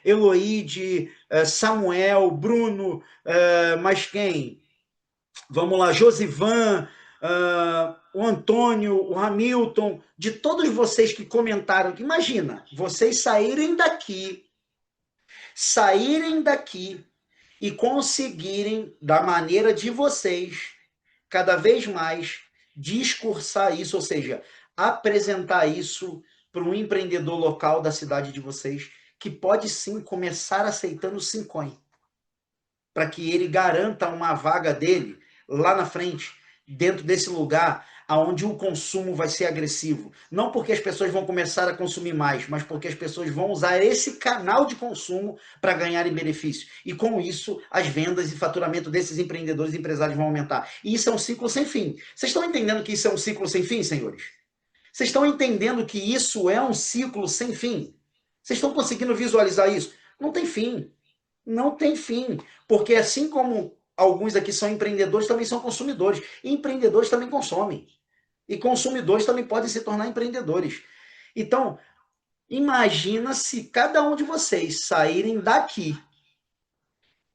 Eloíde, Samuel, Bruno, mas quem? Vamos lá, Josivan, o Antônio, o Hamilton, de todos vocês que comentaram, imagina, vocês saírem daqui e conseguirem, da maneira de vocês, cada vez mais discursar isso, ou seja, apresentar isso para um empreendedor local da cidade de vocês, que pode sim começar aceitando o Simcoin, para que ele garanta uma vaga dele lá na frente, dentro desse lugar aonde o consumo vai ser agressivo. Não porque as pessoas vão começar a consumir mais, mas porque as pessoas vão usar esse canal de consumo para ganharem benefício. E com isso, as vendas e faturamento desses empreendedores e empresários vão aumentar. E isso é um ciclo sem fim. Vocês estão entendendo que isso é um ciclo sem fim, senhores? Vocês estão entendendo que isso é um ciclo sem fim? Vocês estão conseguindo visualizar isso? Não tem fim. Não tem fim. Porque assim como alguns aqui são empreendedores, também são consumidores. E empreendedores também consomem. E consumidores também podem se tornar empreendedores. Então, imagina se cada um de vocês saírem daqui,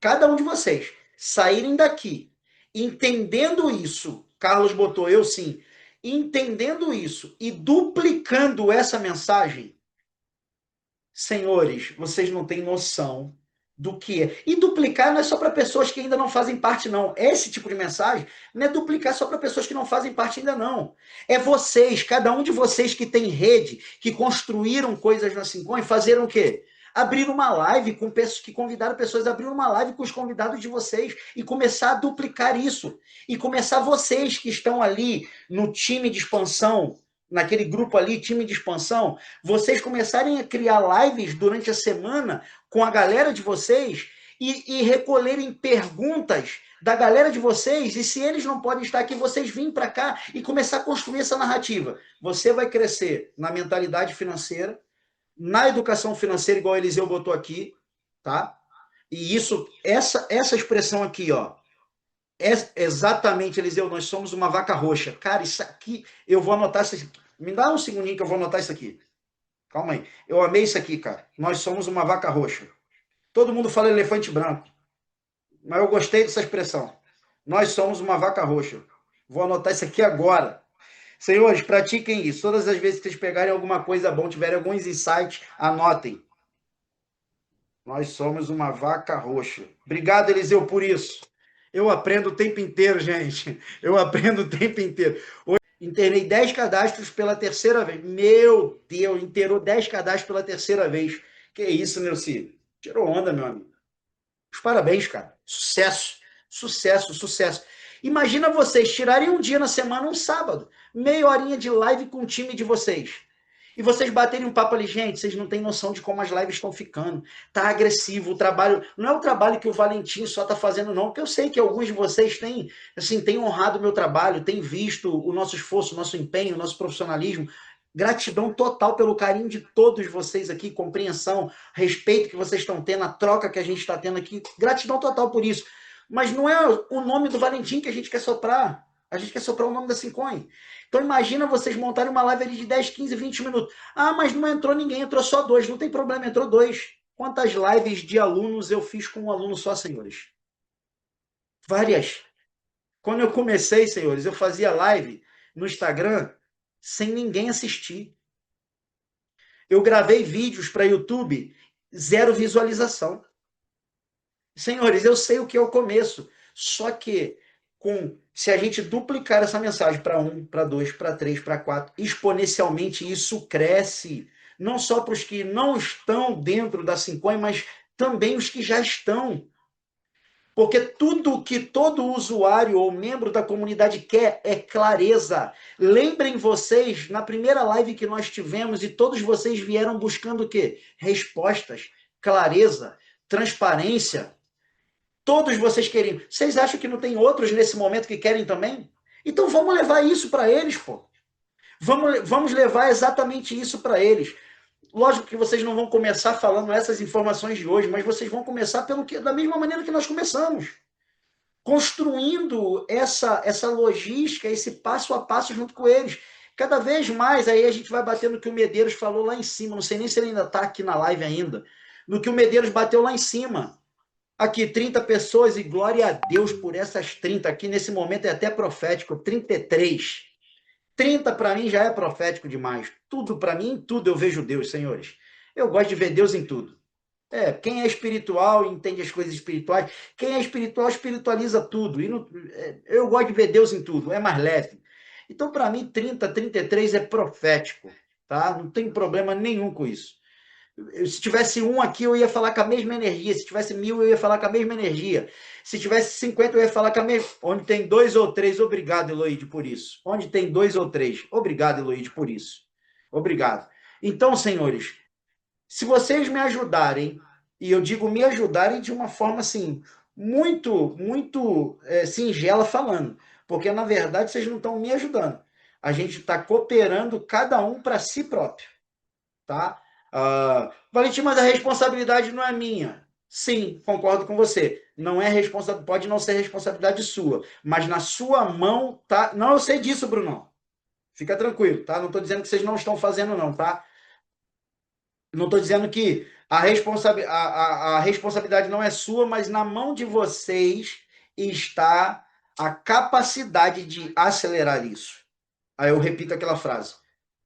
cada um de vocês saírem daqui, entendendo isso, Carlos botou eu sim, entendendo isso e duplicando essa mensagem, senhores, vocês não têm noção do que é. E duplicar não é só para pessoas que ainda não fazem parte, não. Esse tipo de mensagem não é duplicar só para pessoas que não fazem parte ainda, não. É vocês, cada um de vocês que tem rede, que construíram coisas na Syncon e fazeram o quê? Abrir uma live com pessoas que convidaram pessoas a abrir uma live com os convidados de vocês e começar a duplicar isso. E começar vocês que estão ali no time de expansão, naquele grupo ali, time de expansão, vocês começarem a criar lives durante a semana com a galera de vocês e recolherem perguntas da galera de vocês, e se eles não podem estar aqui, vocês virem para cá e começar a construir essa narrativa. Você vai crescer na mentalidade financeira, na educação financeira, igual o Eliseu botou aqui, tá? E isso, essa expressão aqui, ó, é exatamente, Eliseu, nós somos uma vaca roxa. Cara, isso aqui, eu vou anotar isso aqui. Me dá um segundinho que eu vou anotar isso aqui. Calma aí. Eu amei isso aqui, cara. Nós somos uma vaca roxa. Todo mundo fala elefante branco, mas eu gostei dessa expressão. Nós somos uma vaca roxa. Vou anotar isso aqui agora. Senhores, pratiquem isso. Todas as vezes que vocês pegarem alguma coisa bom, tiverem alguns insights, anotem. Nós somos uma vaca roxa. Obrigado, Eliseu, por isso. Eu aprendo o tempo inteiro, gente. Eu aprendo o tempo inteiro. Hoje, internei 10 cadastros pela terceira vez. Meu Deus, inteirou 10 cadastros pela terceira vez. Que isso, Neuci? Tirou onda, meu amigo. Os parabéns, cara. Sucesso, sucesso, sucesso. Imagina vocês tirarem um dia na semana, um sábado, meia horinha de live com o time de vocês. E vocês baterem um papo ali, gente, vocês não têm noção de como as lives estão ficando. Tá agressivo o trabalho. Não é o trabalho que o Valentim só tá fazendo, não, porque eu sei que alguns de vocês têm, assim, têm honrado o meu trabalho, têm visto o nosso esforço, o nosso empenho, o nosso profissionalismo. Gratidão total pelo carinho de todos vocês aqui, compreensão, respeito que vocês estão tendo, a troca que a gente está tendo aqui. Gratidão total por isso. Mas não é o nome do Valentim que a gente quer soprar. A gente quer soprar o nome da Syncon. Então imagina vocês montarem uma live ali de 10, 15, 20 minutos. Ah, mas não entrou ninguém, entrou só dois. Não tem problema, entrou dois. Quantas lives de alunos eu fiz com um aluno só, senhores? Várias. Quando eu comecei, senhores, eu fazia live no Instagram sem ninguém assistir. Eu gravei vídeos para YouTube, zero visualização. Senhores, eu sei o que é o começo. Só que se a gente duplicar essa mensagem para 1, para 2, para 3, para 4, exponencialmente isso cresce. Não só para os que não estão dentro da Syncon, mas também os que já estão. Porque tudo que todo usuário ou membro da comunidade quer é clareza. Lembrem vocês, na primeira live que nós tivemos, e todos vocês vieram buscando o quê? Respostas, clareza, transparência. Todos vocês queriam. Vocês acham que não tem outros nesse momento que querem também? Então vamos levar isso para eles, pô. Vamos levar exatamente isso para eles. Lógico que vocês não vão começar falando essas informações de hoje, mas vocês vão começar da mesma maneira que nós começamos. Construindo essa logística, esse passo a passo junto com eles. Cada vez mais, aí a gente vai bater no que o Medeiros falou lá em cima. Não sei nem se ele ainda está aqui na live ainda. No que o Medeiros bateu lá em cima. Aqui, 30 pessoas, e glória a Deus por essas 30 aqui. Nesse momento é até profético, 33. 30 para mim já é profético demais. Tudo para mim, tudo eu vejo Deus, senhores. Eu gosto de ver Deus em tudo. Quem é espiritual entende as coisas espirituais. Quem é espiritual espiritualiza tudo. E não, eu gosto de ver Deus em tudo, é mais leve. Então, para mim, 30, 33 é profético, tá? Não tem problema nenhum com isso. Se tivesse um aqui, eu ia falar com a mesma energia. Se tivesse 1000, eu ia falar com a mesma energia. Se tivesse 50, eu ia falar com a mesma. Onde tem 2 ou 3, obrigado, Eloíde, por isso. Onde tem 2 ou 3, obrigado, Eloíde, por isso. Obrigado. Então, senhores, se vocês me ajudarem, e eu digo me ajudarem de uma forma assim, muito singela falando, porque na verdade vocês não estão me ajudando. A gente está cooperando cada um para si próprio, tá? Valentim, mas a responsabilidade não é minha. Sim, concordo com você. Não é pode não ser responsabilidade sua, mas na sua mão tá. Não, eu sei disso, Bruno. Fica tranquilo, tá? Não estou dizendo que vocês não estão fazendo, não, tá? Não estou dizendo que a responsabilidade não é sua, mas na mão de vocês está a capacidade de acelerar isso. Aí eu repito aquela frase.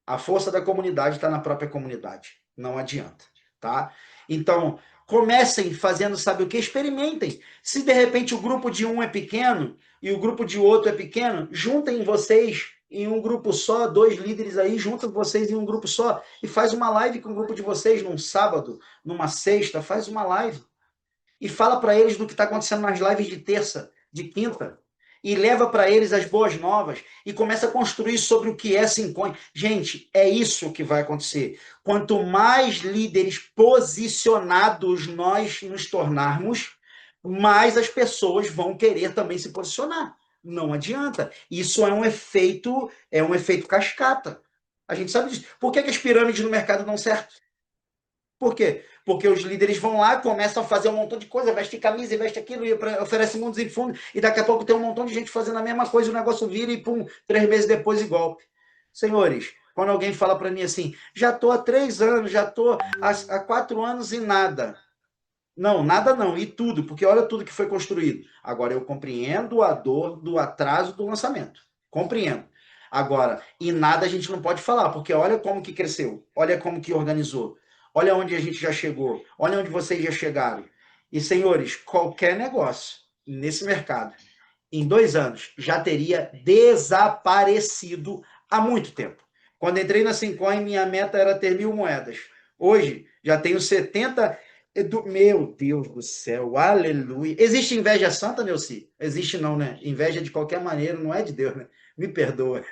A força da comunidade está na própria comunidade. Não adianta, tá? Então, Comecem fazendo, sabe o que? Experimentem. Se de repente o grupo de um é pequeno e o grupo de outro é pequeno, juntem vocês em um grupo só, 2 líderes aí, juntam vocês em um grupo só e faz uma live com o grupo de vocês num sábado, numa sexta, faz uma live. E fala para eles do que está acontecendo nas lives de terça, de quinta. E leva para eles as boas novas e começa a construir sobre o que é Syncoin. Gente, é isso que vai acontecer. Quanto mais líderes posicionados nós nos tornarmos, mais as pessoas vão querer também se posicionar. Não adianta. Isso é um efeito cascata. A gente sabe disso. Por que as pirâmides no mercado dão certo? Por quê? Porque os líderes vão lá, começam a fazer um montão de coisa, veste camisa, veste aquilo, e oferece mundos e fundos, e daqui a pouco tem um montão de gente fazendo a mesma coisa, o negócio vira e pum, 3 meses depois igual. Senhores, quando alguém fala para mim assim, já estou há 3 anos, já estou há 4 anos e nada. Não, nada não, e tudo, porque olha tudo que foi construído. Agora, eu compreendo a dor do atraso do lançamento. Compreendo. Agora, e nada a gente não pode falar, porque olha como que cresceu, olha como que organizou, olha onde a gente já chegou, olha onde vocês já chegaram. E, senhores, qualquer negócio nesse mercado, em 2 anos, já teria desaparecido há muito tempo. Quando entrei na Syncoin, minha meta era ter 1.000 moedas. Hoje, já tenho 70. Meu Deus do céu, aleluia. Existe inveja santa, Neuci? Existe não, né? Inveja de qualquer maneira não é de Deus, né? Me perdoa.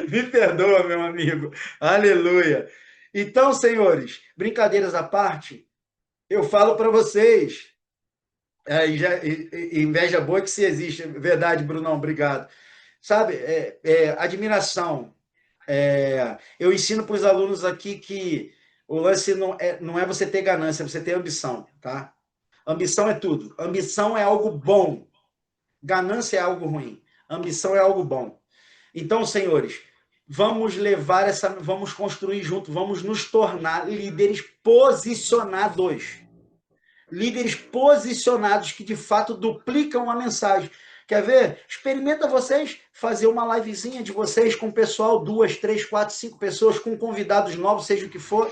Me perdoa, meu amigo. Aleluia. Então, senhores, brincadeiras à parte, eu falo para vocês, inveja boa que se existe, verdade, Brunão, obrigado. Sabe, admiração. Eu ensino para os alunos aqui que o lance não é você ter ganância, é você ter ambição, tá? Ambição é tudo. Ambição é algo bom. Ganância é algo ruim. Ambição é algo bom. Então, senhores, vamos construir junto, vamos nos tornar líderes posicionados. Líderes posicionados que de fato duplicam a mensagem. Quer ver? Experimenta vocês fazer uma livezinha de vocês com o pessoal, 2, 3, 4, 5 pessoas, com convidados novos, seja o que for.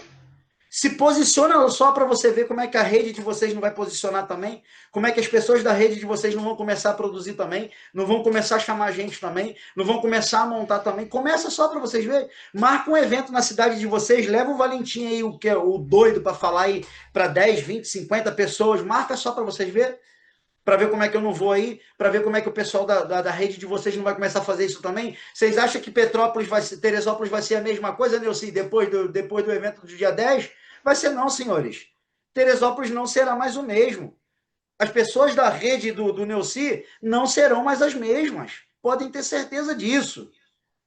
Se posiciona só para você ver como é que a rede de vocês não vai posicionar também, como é que as pessoas da rede de vocês não vão começar a produzir também, não vão começar a chamar gente também, não vão começar a montar também. Começa só para vocês verem. Marca um evento na cidade de vocês, leva o Valentim aí, o que é o doido para falar aí para 10, 20, 50 pessoas, marca só para vocês verem. Para ver como é que eu não vou aí, para ver como é que o pessoal da rede de vocês não vai começar a fazer isso também. Vocês acham que Teresópolis vai ser a mesma coisa, Neuci, depois do evento do dia 10? Vai ser não, senhores. Teresópolis não será mais o mesmo. As pessoas da rede do Neuci não serão mais as mesmas. Podem ter certeza disso.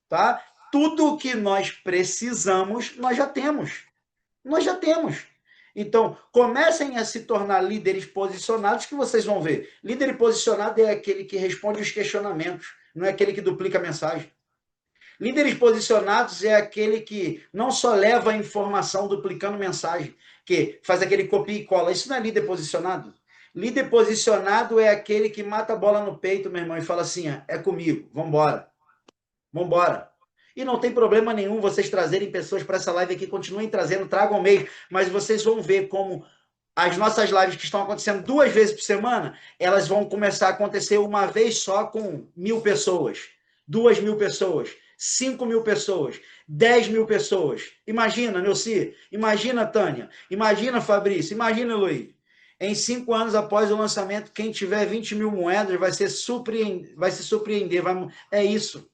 Tá? Tudo o que nós precisamos, nós já temos. Nós já temos. Então, comecem a se tornar líderes posicionados que vocês vão ver. Líder posicionado é aquele que responde os questionamentos, não é aquele que duplica a mensagem. Líderes posicionados é aquele que não só leva a informação duplicando mensagem, que faz aquele copia e cola. Isso não é líder posicionado. Líder posicionado é aquele que mata a bola no peito, meu irmão, e fala assim, é comigo, vambora. Vambora. E não tem problema nenhum vocês trazerem pessoas para essa live aqui, continuem trazendo, tragam mesmo, mas vocês vão ver como as nossas lives que estão acontecendo 2 vezes por semana, elas vão começar a acontecer uma vez só com 1.000 pessoas, 2.000 pessoas, 5.000 pessoas, 10.000 pessoas. Imagina, Neuci, imagina, Tânia, imagina, Fabrício, imagina, Luiz. Em 5 anos após o lançamento, quem tiver 20.000 moedas vai se surpreender. É isso.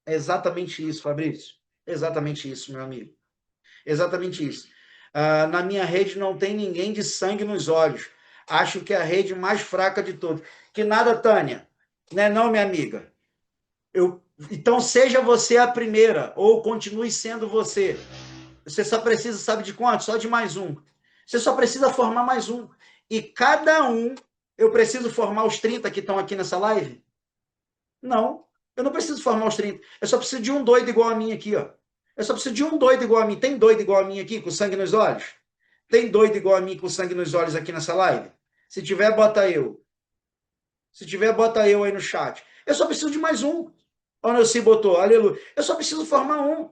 É exatamente isso, Fabrício. Exatamente isso, meu amigo. Exatamente isso. Na minha rede não tem ninguém de sangue nos olhos. Acho que é a rede mais fraca de todas. Que nada, Tânia. Né, não, minha amiga? Então, seja você a primeira, ou continue sendo você. Você só precisa, sabe de quanto? Só de mais um. Você só precisa formar mais um. E cada um, eu preciso formar os 30 que estão aqui nessa live? Não. Eu não preciso formar os 30. Eu só preciso de um doido igual a mim aqui, ó. Eu só preciso de um doido igual a mim. Tem doido igual a mim aqui, com sangue nos olhos? Tem doido igual a mim, com sangue nos olhos aqui nessa live? Se tiver, bota eu. Se tiver, bota eu aí no chat. Eu só preciso de mais um. Olha, se botou, aleluia. Eu só preciso formar um.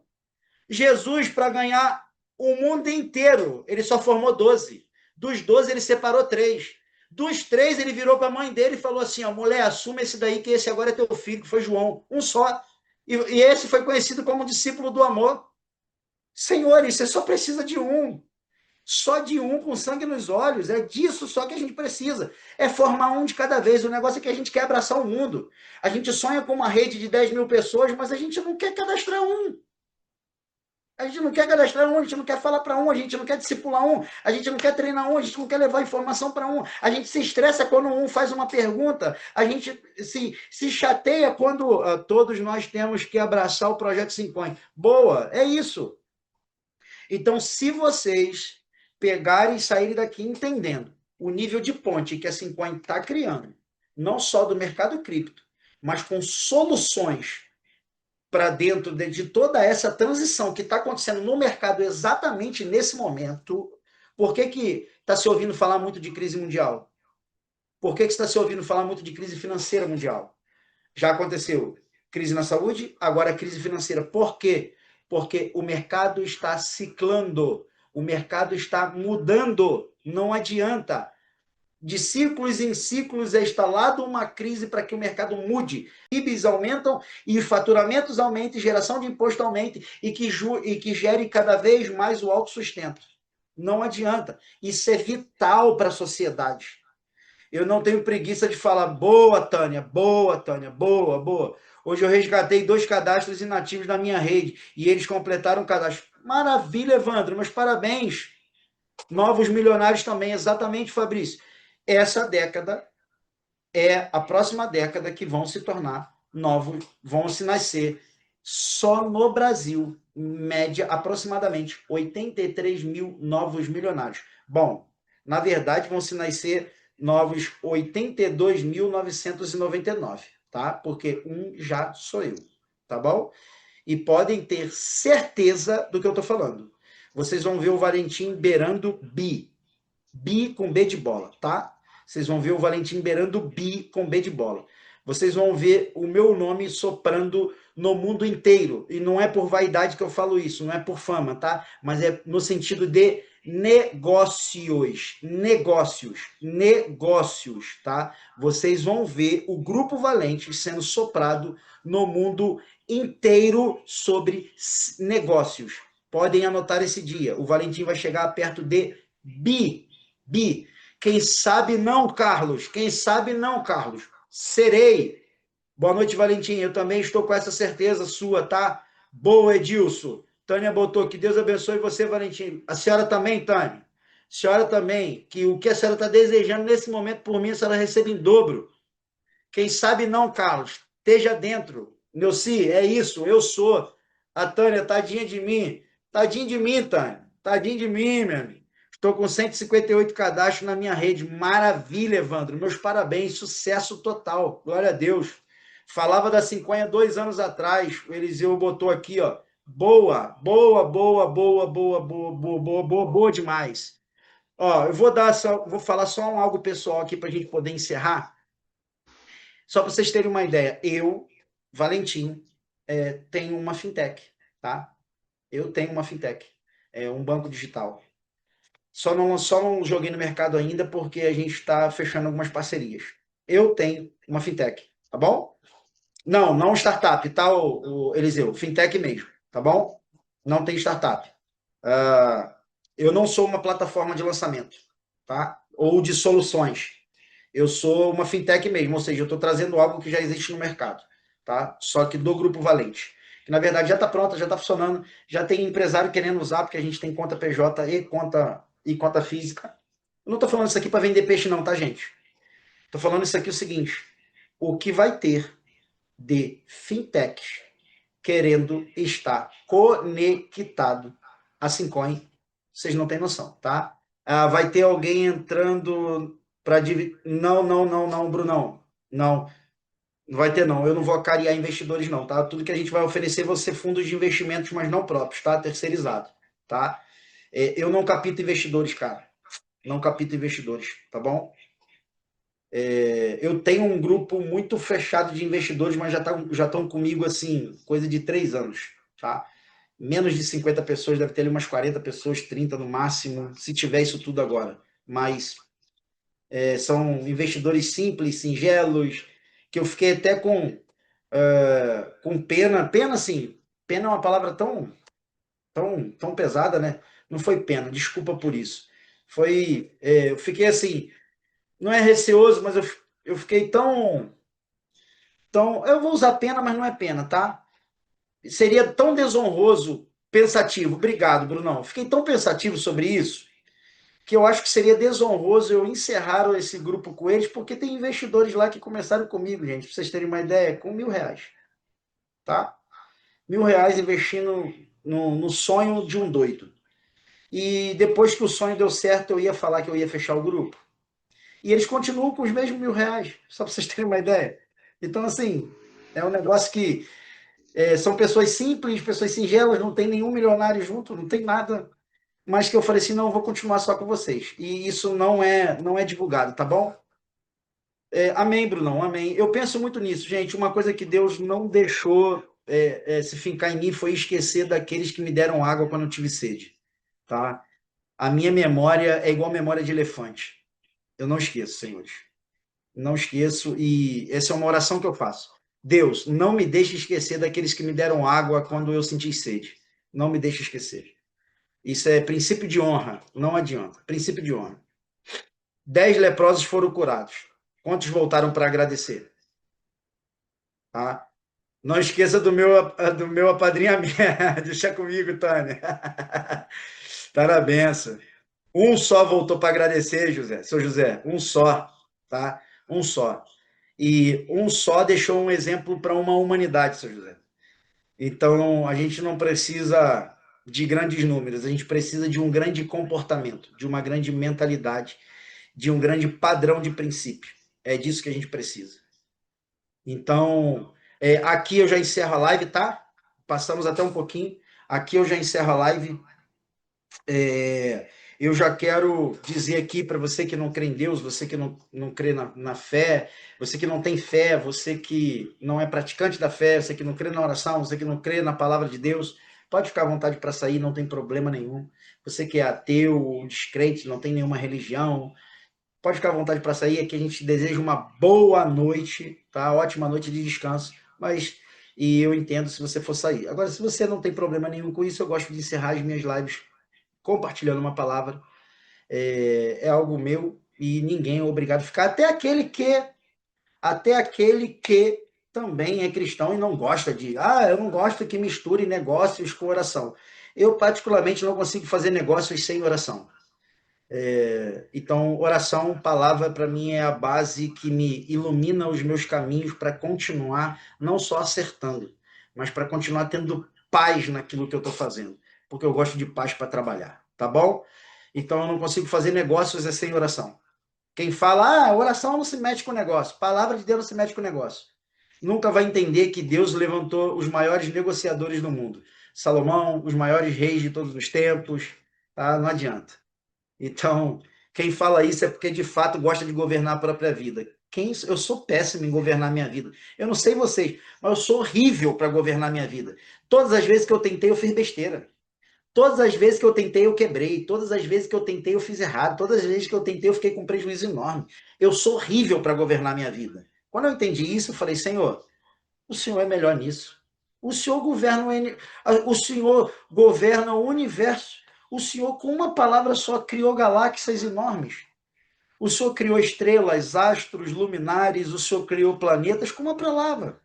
Jesus, para ganhar O mundo inteiro, ele só formou 12. Dos 12, ele separou 3. Dos 3, ele virou para a mãe dele e falou assim, ó, mulher, assuma esse daí, que esse agora é teu filho, que foi João. Um só. E esse foi conhecido como discípulo do amor. Senhores, você só precisa de um. Só de um com sangue nos olhos. É disso só que a gente precisa. É formar um de cada vez. O negócio é que a gente quer abraçar o mundo. A gente sonha com uma rede de 10 mil pessoas, mas a gente não quer cadastrar um. A gente não quer cadastrar um, a gente não quer falar para um, a gente não quer discipular um, a gente não quer treinar um, a gente não quer levar informação para um. A gente se estressa quando um faz uma pergunta, a gente se chateia quando todos nós temos que abraçar o Projeto 50. Boa, é isso. Então, se vocês pegarem e saírem daqui entendendo o nível de ponte que a 50 está criando, não só do mercado cripto, mas com soluções para dentro de toda essa transição que está acontecendo no mercado exatamente nesse momento. Por que está se ouvindo falar muito de crise mundial? Por que está se ouvindo falar muito de crise financeira mundial? Já aconteceu crise na saúde, agora crise financeira. Por quê? Porque o mercado está ciclando, o mercado está mudando. Não adianta. De ciclos em ciclos é instalado uma crise para que o mercado mude. PIBs aumentam e faturamentos aumentem, geração de imposto aumente e que gere cada vez mais o autossustento. Não adianta. Isso é vital para a sociedade. Eu não tenho preguiça de falar, boa, Tânia, boa, Tânia, boa, boa. Hoje eu resgatei 2 cadastros inativos da minha rede e eles completaram o cadastro. Maravilha, Evandro, meus parabéns. Novos milionários também, exatamente, Fabrício. Essa década é a próxima década que vão se tornar novos, vão se nascer só no Brasil, em média, aproximadamente 83 mil novos milionários. Bom, na verdade, vão se nascer novos 82.999, tá? Porque um já sou eu, tá bom? E podem ter certeza do que eu estou falando. Vocês vão ver o Valentim beirando bi. Bi com B de bola, tá? Vocês vão ver o Valentim beirando bi com B de bola. Vocês vão ver o meu nome soprando no mundo inteiro. E não é por vaidade que eu falo isso, não é por fama, tá? Mas é no sentido de negócios, negócios, tá? Vocês vão ver o Grupo Valente sendo soprado no mundo inteiro sobre negócios. Podem anotar esse dia. O Valentim vai chegar perto de bi. Quem sabe não, Carlos. Quem sabe não, Carlos. Serei. Boa noite, Valentim. Eu também estou com essa certeza sua, tá? Boa, Edilson. Tânia botou que Deus abençoe você, Valentim. A senhora também, Tânia. A senhora também. Que o que a senhora está desejando nesse momento por mim, a senhora recebe em dobro. Quem sabe não, Carlos. Esteja dentro. Neuci, é isso. Eu sou. A Tânia, tadinha de mim. Tadinha de mim, Tânia. Tadinha de mim, meu amigo. Estou com 158 cadastros na minha rede. Maravilha, Evandro. Meus parabéns. Sucesso total. Glória a Deus. Falava da Cinquanha 2 anos atrás. O Eliseu botou aqui, ó. Boa, boa, boa, boa, boa, boa, boa, boa, boa, boa demais. Ó, eu vou falar só algo pessoal aqui para a gente poder encerrar. Só para vocês terem uma ideia, eu, Valentim, tenho uma fintech, tá? Eu tenho uma fintech, um banco digital. Só não joguei no mercado ainda porque a gente está fechando algumas parcerias. Eu tenho uma fintech, tá bom? Não, não startup, tá, o Eliseu? Fintech mesmo, tá bom? Não tem startup. Eu não sou uma plataforma de lançamento, tá? Ou de soluções. Eu sou uma fintech mesmo, ou seja, eu estou trazendo algo que já existe no mercado, tá? Só que do Grupo Valente. Que na verdade já está pronta, já está funcionando, já tem empresário querendo usar, porque a gente tem conta PJ e conta física. Eu não estou falando isso aqui para vender peixe, não, tá, gente? Estou falando isso aqui o seguinte: o que vai ter de fintech querendo estar conectado a Simcoin, vocês não têm noção, tá? Vai ter alguém entrando para dividir. Não, não, não, não, Brunão. Não, não vai ter, não. Eu não vou acarear investidores, não, tá? Tudo que a gente vai oferecer vão ser fundos de investimentos, mas não próprios, tá? Terceirizado, tá? Eu não capito investidores, cara. Não capito investidores, tá bom? Eu tenho um grupo muito fechado de investidores, mas já estão comigo, assim, coisa de 3 anos, tá? menos de 50 pessoas, deve ter ali umas 40 pessoas, 30 no máximo, se tiver isso tudo agora. Mas são investidores simples, singelos, que eu fiquei até com pena. Pena, assim, pena é uma palavra tão pesada, né? Não foi pena, desculpa por isso. Eu fiquei assim, não é receoso, mas eu fiquei tão. Eu vou usar pena, mas não é pena, tá? Seria tão desonroso, pensativo. Obrigado, Brunão. Fiquei tão pensativo sobre isso que eu acho que seria desonroso eu encerrar esse grupo com eles, porque tem investidores lá que começaram comigo, gente, para vocês terem uma ideia, com R$ 1.000, tá? R$ 1.000 investindo no sonho de um doido. E depois que o sonho deu certo, eu ia falar que eu ia fechar o grupo. E eles continuam com os mesmos R$ 1.000, só para vocês terem uma ideia. Então, assim, é um negócio que são pessoas simples, pessoas singelas, não tem nenhum milionário junto, não tem nada. Mas que eu falei assim, não, eu vou continuar só com vocês. E isso não é divulgado, tá bom? Amém, Brunão, amém. Eu penso muito nisso, gente. Uma coisa que Deus não deixou se fincar em mim foi esquecer daqueles que me deram água quando eu tive sede, tá? A minha memória é igual a memória de elefante. Eu não esqueço, senhores. Não esqueço, e essa é uma oração que eu faço. Deus, não me deixe esquecer daqueles que me deram água quando eu senti sede. Não me deixe esquecer. Isso é princípio de honra, não adianta. Princípio de honra. 10 leprosos foram curados. Quantos voltaram para agradecer? Tá? Não esqueça do meu apadrinhamento. Deixa comigo, Tânia. Tá na benção. Um só voltou para agradecer, José. Seu José, um só, tá? Um só. E um só deixou um exemplo para uma humanidade, seu José. Então, a gente não precisa de grandes números, a gente precisa de um grande comportamento, de uma grande mentalidade, de um grande padrão de princípio. É disso que a gente precisa. Então, aqui eu já encerro a live, tá? Passamos até um pouquinho. Aqui eu já encerro a live. Eu já quero dizer aqui para você que não crê em Deus, você que não crê na fé, você que não tem fé, você que não é praticante da fé, você que não crê na oração, você que não crê na palavra de Deus, pode ficar à vontade para sair, não tem problema nenhum. Você que é ateu, descrente, não tem nenhuma religião, pode ficar à vontade para sair. Aqui a gente deseja uma boa noite, tá? Ótima noite de descanso, e eu entendo se você for sair. Agora, se você não tem problema nenhum com isso, eu gosto de encerrar as minhas lives compartilhando uma palavra. É algo meu e ninguém é obrigado a ficar, até aquele que também é cristão e não gosta eu não gosto que misture negócios com oração. Eu particularmente não consigo fazer negócios sem oração. Então, oração, palavra, para mim é a base que me ilumina os meus caminhos para continuar não só acertando, mas para continuar tendo paz naquilo que eu estou fazendo, porque eu gosto de paz para trabalhar, tá bom? Então, eu não consigo fazer negócios sem oração. Quem fala, oração não se mete com negócio, palavra de Deus não se mete com negócio, nunca vai entender que Deus levantou os maiores negociadores do mundo. Salomão, os maiores reis de todos os tempos, tá? Não adianta. Então, quem fala isso é porque de fato gosta de governar a própria vida. Eu sou péssimo em governar minha vida. Eu não sei vocês, mas eu sou horrível para governar minha vida. Todas as vezes que eu tentei, eu fiz besteira. Todas as vezes que eu tentei, eu quebrei. Todas as vezes que eu tentei, eu fiz errado. Todas as vezes que eu tentei, eu fiquei com um prejuízo enorme. Eu sou horrível para governar minha vida. Quando eu entendi isso, eu falei, Senhor, o Senhor é melhor nisso. O Senhor governa o universo. O Senhor, com uma palavra só, criou galáxias enormes. O Senhor criou estrelas, astros, luminares. O Senhor criou planetas com uma palavra.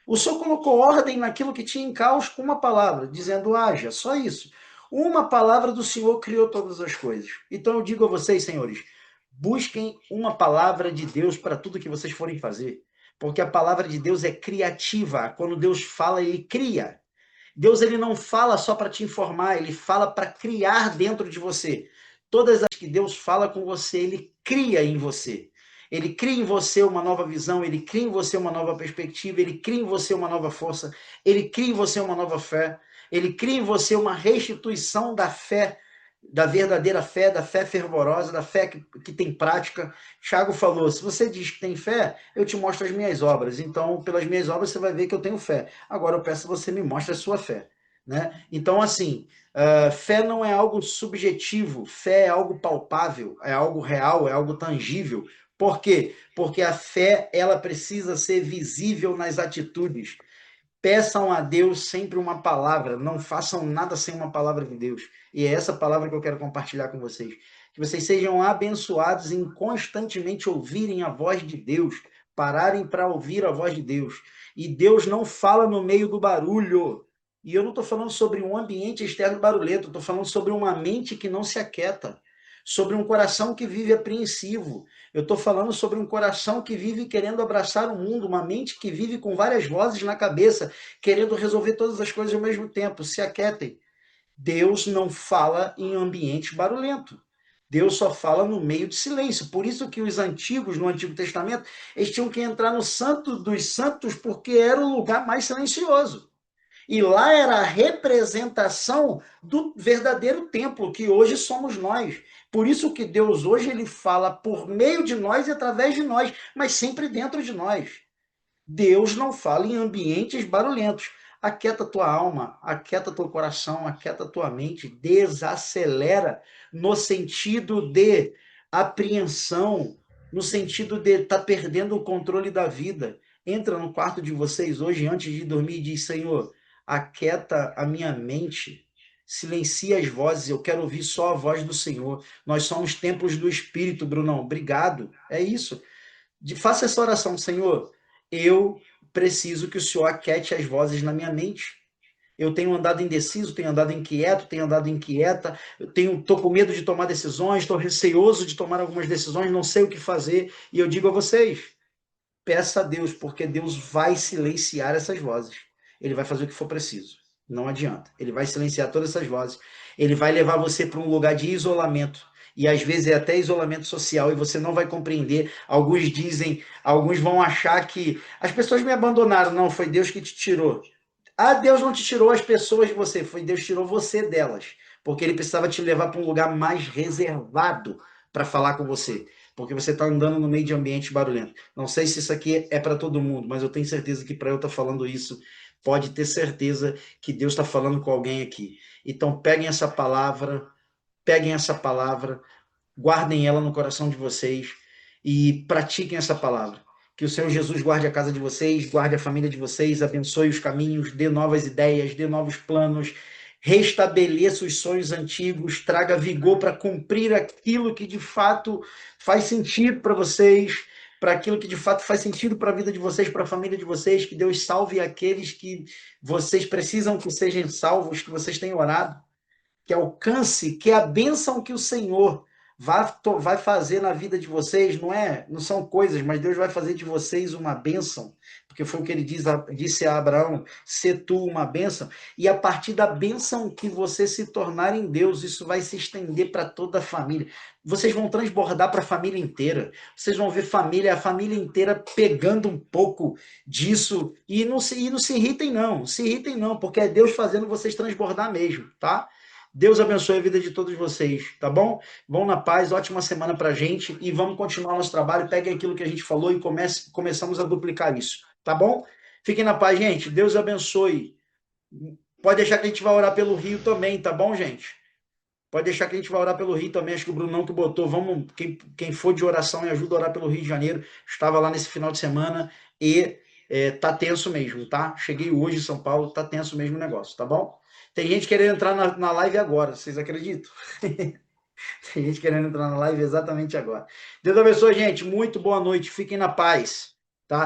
O Senhor colocou ordem naquilo que tinha em caos com uma palavra, dizendo haja, só isso. Uma palavra do Senhor criou todas as coisas. Então eu digo a vocês, senhores, busquem uma palavra de Deus para tudo que vocês forem fazer. Porque a palavra de Deus é criativa. Quando Deus fala, ele cria. Deus ele não fala só para te informar, ele fala para criar dentro de você. Todas as que Deus fala com você, ele cria em você. Ele cria em você uma nova visão, ele cria em você uma nova perspectiva, ele cria em você uma nova força, ele cria em você uma nova fé, ele cria em você uma restituição da fé, da verdadeira fé, da fé fervorosa, da fé que tem prática. Tiago falou, se você diz que tem fé, eu te mostro as minhas obras. Então, pelas minhas obras, você vai ver que eu tenho fé. Agora eu peço que você me mostre a sua fé. né? Então, assim, fé não é algo subjetivo, fé é algo palpável, é algo real, é algo tangível. Por quê? Porque a fé, ela precisa ser visível nas atitudes. Peçam a Deus sempre uma palavra, não façam nada sem uma palavra de Deus. E é essa palavra que eu quero compartilhar com vocês. Que vocês sejam abençoados em constantemente ouvirem a voz de Deus, pararem para ouvir a voz de Deus. E Deus não fala no meio do barulho. E eu não estou falando sobre um ambiente externo barulhento, estou falando sobre uma mente que não se aquieta, sobre um coração que vive apreensivo. Eu estou falando sobre um coração que vive querendo abraçar o mundo, uma mente que vive com várias vozes na cabeça, querendo resolver todas as coisas ao mesmo tempo. Se aquietem. Deus não fala em ambiente barulhento. Deus só fala no meio de silêncio. Por isso que os antigos, no Antigo Testamento, eles tinham que entrar no Santo dos Santos, porque era o lugar mais silencioso. E lá era a representação do verdadeiro templo, que hoje somos nós. Por isso que Deus hoje ele fala por meio de nós e através de nós, mas sempre dentro de nós. Deus não fala em ambientes barulhentos. Aquieta tua alma, aquieta teu coração, aquieta tua mente, desacelera no sentido de apreensão, no sentido de estar perdendo o controle da vida. Entra no quarto de vocês hoje, antes de dormir, e diz: Senhor, aquieta a minha mente, silencia as vozes, eu quero ouvir só a voz do Senhor. Nós somos templos do Espírito, Brunão. Obrigado. É isso. Faça essa oração, Senhor. Eu preciso que o Senhor aquiete as vozes na minha mente. Eu tenho andado indeciso, tenho andado inquieto, tenho andado inquieta, estou com medo de tomar decisões, estou receoso de tomar algumas decisões, não sei o que fazer. E eu digo a vocês, peça a Deus, porque Deus vai silenciar essas vozes. Ele vai fazer o que for preciso. Não adianta. Ele vai silenciar todas essas vozes. Ele vai levar você para um lugar de isolamento. E às vezes é até isolamento social e você não vai compreender. Alguns dizem, alguns vão achar que as pessoas me abandonaram. Não, foi Deus que te tirou. Ah, Deus não te tirou as pessoas de você, foi Deus que tirou você delas. Porque ele precisava te levar para um lugar mais reservado para falar com você. Porque você está andando no meio de ambiente barulhento. Não sei se isso aqui é para todo mundo, mas eu tenho certeza que para eu estar falando isso, pode ter certeza que Deus está falando com alguém aqui. Então peguem essa palavra, guardem ela no coração de vocês e pratiquem essa palavra. Que o Senhor Jesus guarde a casa de vocês, guarde a família de vocês, abençoe os caminhos, dê novas ideias, dê novos planos, restabeleça os sonhos antigos, traga vigor para cumprir aquilo que de fato faz sentido para vocês, para aquilo que de fato faz sentido para a vida de vocês, para a família de vocês, que Deus salve aqueles que vocês precisam que sejam salvos, que vocês têm orado, que alcance, que a bênção que o Senhor vai fazer na vida de vocês, não são coisas, mas Deus vai fazer de vocês uma bênção, porque foi o que ele disse a Abraão: se tu uma bênção, e a partir da bênção que você se tornar em Deus, isso vai se estender para toda a família. Vocês vão transbordar para a família inteira. Vocês vão ver a família inteira pegando um pouco disso, e não se irritem não, porque é Deus fazendo vocês transbordar mesmo, tá? Deus abençoe a vida de todos vocês, tá bom? Vão na paz, ótima semana pra gente e vamos continuar nosso trabalho. Peguem aquilo que a gente falou e começamos a duplicar isso, tá bom? Fiquem na paz, gente. Deus abençoe. Pode deixar que a gente vai orar pelo Rio também, tá bom, gente? Pode deixar que a gente vai orar pelo Rio também. Acho que o Brunão que botou, vamos, quem for de oração e ajuda a orar pelo Rio de Janeiro, estava lá nesse final de semana e tá tenso mesmo, tá? Cheguei hoje em São Paulo, tá tenso mesmo o negócio, tá bom? Tem gente querendo entrar na live agora, vocês acreditam? Tem gente querendo entrar na live exatamente agora. Deus abençoe, gente. Muito boa noite. Fiquem na paz.